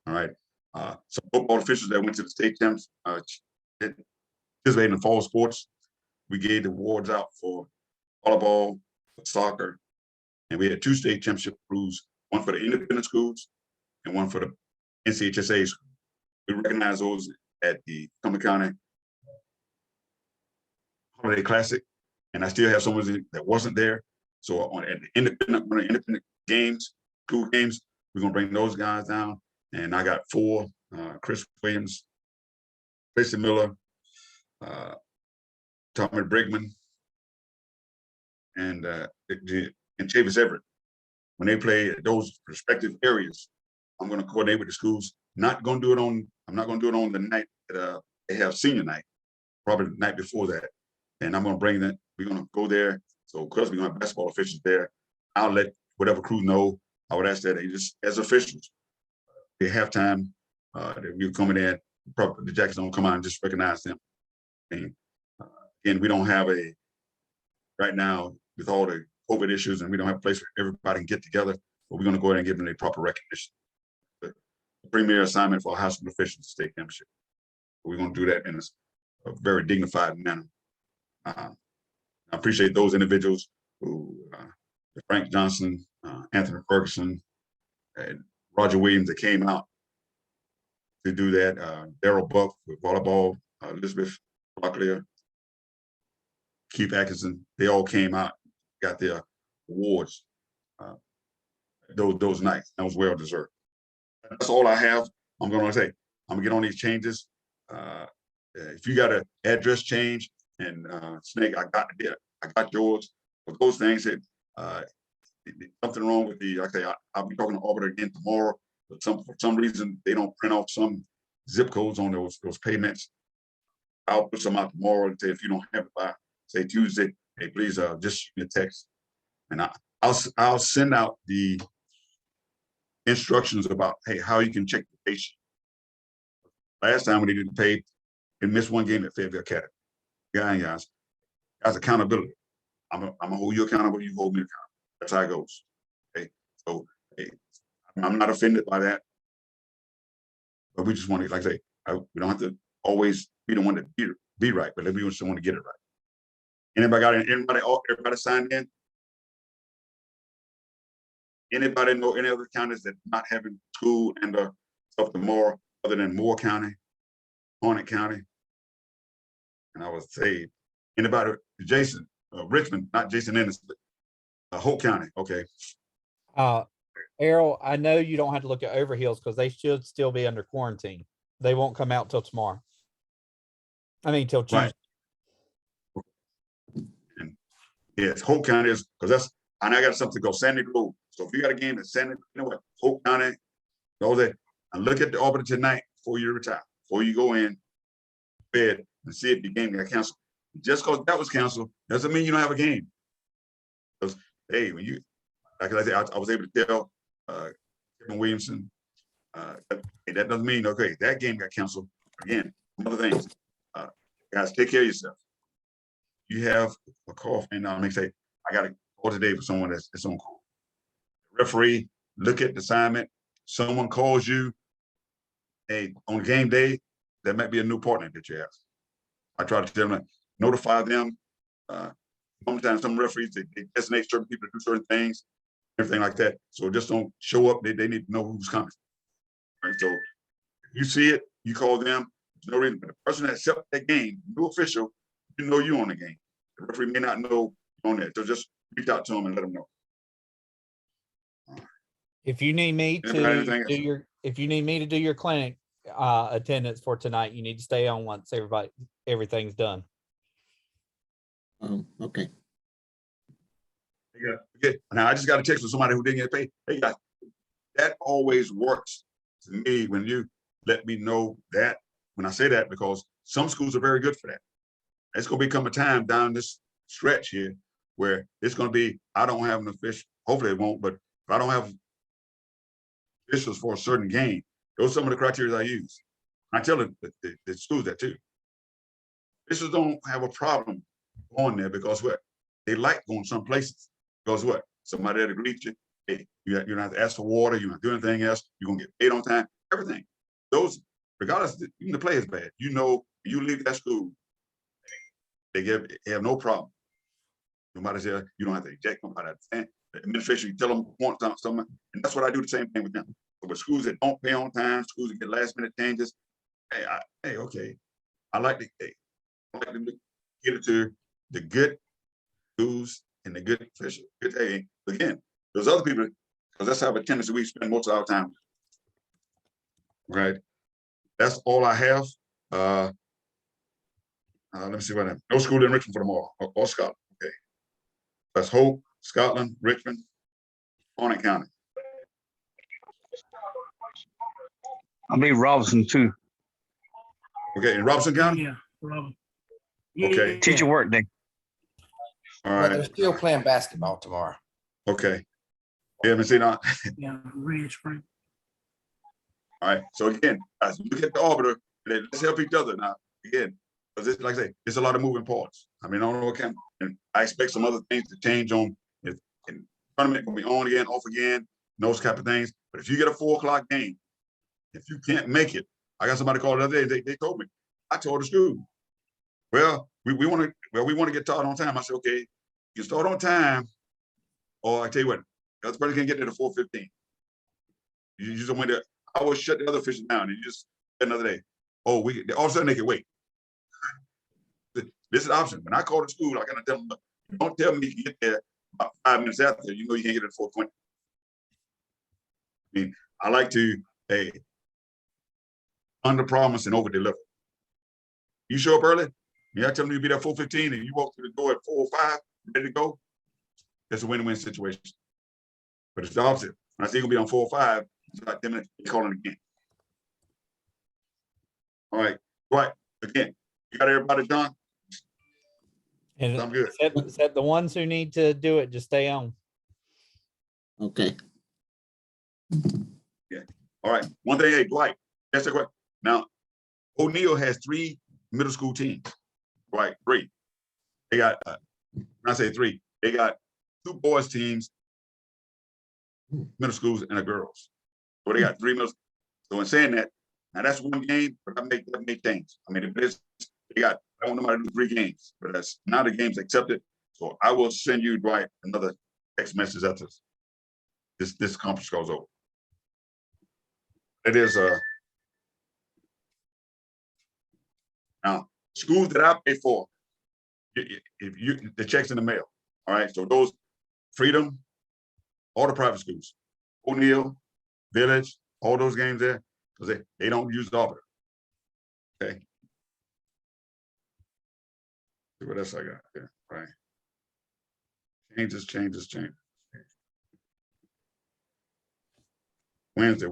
All right. Some football officials that went to the state champs participated in fall sports. We gave the awards out for volleyball, for soccer, and we had 2 state championship crews, one for the independent schools and one for the NCHSA schools. We recognize those at the Cumberland County Holiday Classic, and I still have someone that wasn't there. So at the independent games, school games, we're gonna bring those guys down. And I got 4: Chris Williams, Tracy Miller, Tommy Brigman, and Chavis Everett. When they play those respective areas, I'm going to coordinate with the schools. I'm not going to do it on the night that they have senior night, probably the night before that. And I'm going to bring that. We're going to go there. So because we're going to have basketball officials there, I'll let whatever crew know. I would ask that they just, as officials, they have time that we're coming in. Probably the Jacksons don't come out and just recognize them. And again, we don't have right now with all the COVID issues, and we don't have a place where everybody can get together. But we're going to go ahead and give them a proper recognition. The premier assignment for high school officials, state championship. We're going to do that in a very dignified manner. I appreciate those individuals who, Frank Johnson, Anthony Ferguson, and Roger Williams that came out to do that. Daryl Buck with volleyball, Elizabeth Locklear, Keith Atkinson, they all came out, got their awards those nights. That was well deserved. That's all I have. I'm gonna say, I'm gonna get on these changes. If you got an address change and Snake, I got yours. But those things that something wrong with the, like I say, I'll be talking to Arbiter again tomorrow. But for some reason they don't print off some zip codes on those payments. I'll put some out tomorrow and say if you don't have it by say Tuesday, hey, please just shoot me a text, and I'll send out the instructions about hey how you can check the patient. Last time when they didn't pay, they missed one game at Fayetteville Academy. Guys, that's accountability. I'm gonna hold you accountable. You hold me accountable. That's how it goes. Okay, so hey, I'm not offended by that, but we just want to, like I say, we don't have to always be the one that be right, but we just want to get it right. Anybody got everybody signed in? Anybody know any other counties that not having school and stuff tomorrow other than Moore County, Harnett County? And I would say anybody, Jason, Richmond, not Jason Ennis, but Hope County. Okay. Errol, I know you don't have to look at Overhills because they should still be under quarantine. They won't come out till tomorrow. I mean, till Tuesday. Right. And yes, Hope County is because that's, and I got something to go Sandy Grove. So if you got a game at Sandy, you know what, Hope County, know that, and look at the Arbiter tonight before you retire, before you go in bed and see if the game got canceled. Just because that was canceled doesn't mean you don't have a game. Because hey, when you, like I said, I was able to tell Kevin Williamson, hey, that doesn't mean okay that game got canceled. Again, other things, guys, take care of yourself. You have a cough, and I may say I got to call today for someone that's on call. Referee, look at the assignment. Someone calls you, hey, on game day, there might be a new partner that you have. I try to tell them, notify them. Sometimes some referees, they designate certain people to do certain things, everything like that. So just don't show up. They need to know who's coming. Right? So if you see it, you call them. There's no reason. But the person that set up that game, new official, you know you on the game. The referee may not know on that. So just reach out to them and let them know. If you need me Anybody to do your clinic attendance for tonight, you need to stay on once everything's done. Okay. Yeah. Now I just got a text from somebody who didn't get paid. Hey guys, that always works to me when you let me know that. When I say that, because some schools are very good for that. It's going to become a time down this stretch here where it's going to be, I don't have an official, hopefully it won't, but if I don't have officials for a certain game, those are some of the criteria I use. I tell the schools that too. Officials don't have a problem going there because what? They like going some places. Because what? Somebody there to greet you. Hey, you don't have to ask for water. You don't have to do anything else. You're going to get paid on time. Everything. Those, regardless, even the play is bad. You know, you leave that school, they have no problem. Nobody says you don't have to eject nobody. The administration, you tell them want something, and that's what I do the same thing with them. But with schools that don't pay on time, schools that get last minute changes, hey, okay. I like to get it to the good schools and the good official. Hey, again, those other people, because that's how a tendency we spend most of our time. Right. That's all I have. Let me see what I have. No school in Richmond for tomorrow or Scotland. Okay. That's Hope, Scotland, Richmond, Harnett County. I'll be Robinson too. Okay, in Robinson County? Yeah, Robin. Okay. Teacher work day. All Well, they're right. still playing basketball tomorrow. Okay. Yeah, let me see now. Yeah, Red Spring. All right. So again, as we look at the Arbiter, let's help each other now. Again, because it's like I say, it's a lot of moving parts. I mean, I don't know what kind, and I expect some other things to change on if tournament gonna be on again, off again, those type of things. But if you get a 4 o'clock game, if you can't make it, I got somebody called the other day. They told me. I told the school, well, we want to get taught on time. I said, okay, you start on time, or I tell you what, the other person can get there to 4:15. You just went there. I will shut the other officials down, and you just another day. Oh, all of a sudden they can wait. This is an option. When I call the school, I gotta tell them, don't tell me you can get there about 5 minutes after. You know you can't get it at 4:20. I mean, I like to under promise and over deliver. You show up early, I tell them you'll be there 4:15, and you walk through the door at 4:05, ready to go. That's a win-win situation. But it's the opposite. When I say you're gonna be on 4:05, it's about 10 minutes, you're calling again. All right, again, you got everybody, John? And I'm good. except the ones who need to do it, just stay on. Okay. All right, one thing, hey, Dwight, that's the question. Now, O'Neill has 3 middle school teams, right? 3. They got, when I say 3, they got 2 boys teams, middle schools, and a girls. So they got 3 middle. So in saying that, now that's one game, but that make things. I mean, if it's, I want nobody to do 3 games, but that's now the game's accepted. So I will send you, Dwight, another text message after this conference goes over. It is now schools that I pay for. If you the checks in the mail, all right. So those Freedom, all the private schools, O'Neill, Village, all those games there, because they don't use the arbiter. Okay. See what else I got there, right? Changes. Wednesday.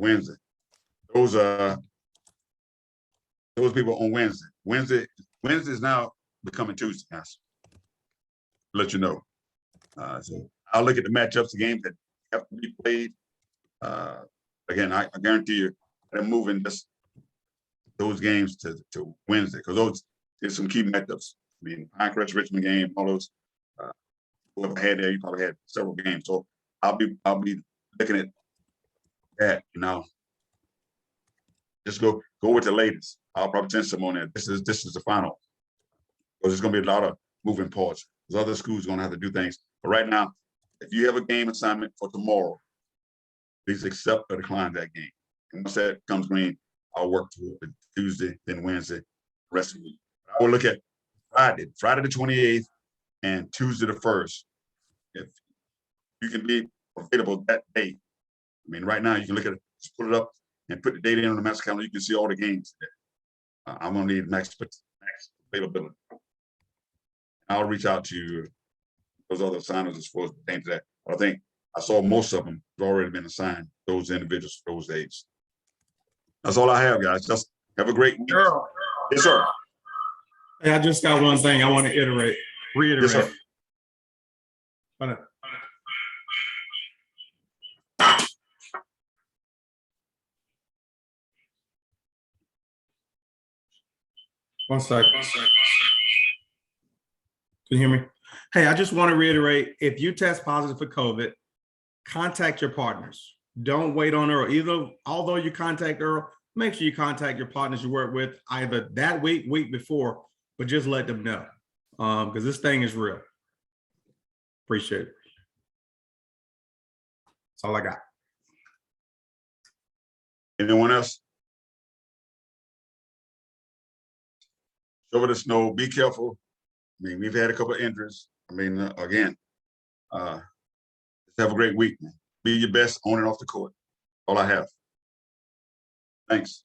Those people on Wednesday. Wednesday is now becoming Tuesday, guys. Let you know. So I'll look at the matchups, the games that have to be played. Again, I guarantee you, they're moving those games to Wednesday because there's some key matchups. I mean, Pinecrest, Richmond game, all those. Whoever had there, you probably had several games. So I'll be looking at that. Just go with the latest. I'll probably send some on there. This is the final. Because there's gonna be a lot of moving parts. There's other schools gonna have to do things. But right now, if you have a game assignment for tomorrow, please accept or decline that game. And once that comes green, I'll work toward it Tuesday, then Wednesday, the rest of the week. I will look at Friday the 28th and Tuesday the 1st. If you can be available that day. I mean, right now you can look at it, just put it up and put the date in on the master calendar. You can see all the games there. I'm gonna need max availability. I'll reach out to those other signers as far as pertains to that. But I think I saw most of them have already been assigned those individuals for those dates. That's all I have, guys. Just have a great week. Earl, Yes, sir. Hey, I just got one thing I want to reiterate. Yes, sir. Hold on. One sec. Can you hear me? Hey, I just want to reiterate, if you test positive for COVID, contact your partners. Don't wait on Earl. Although you contact Earl, make sure you contact your partners you work with either that week before, but just let them know. Because this thing is real. Appreciate it. That's all I got. Anyone else? Over the snow, be careful. I mean, we've had a couple of injuries. I mean, again, have a great week, man. Be your best on and off the court. All I have. Thanks.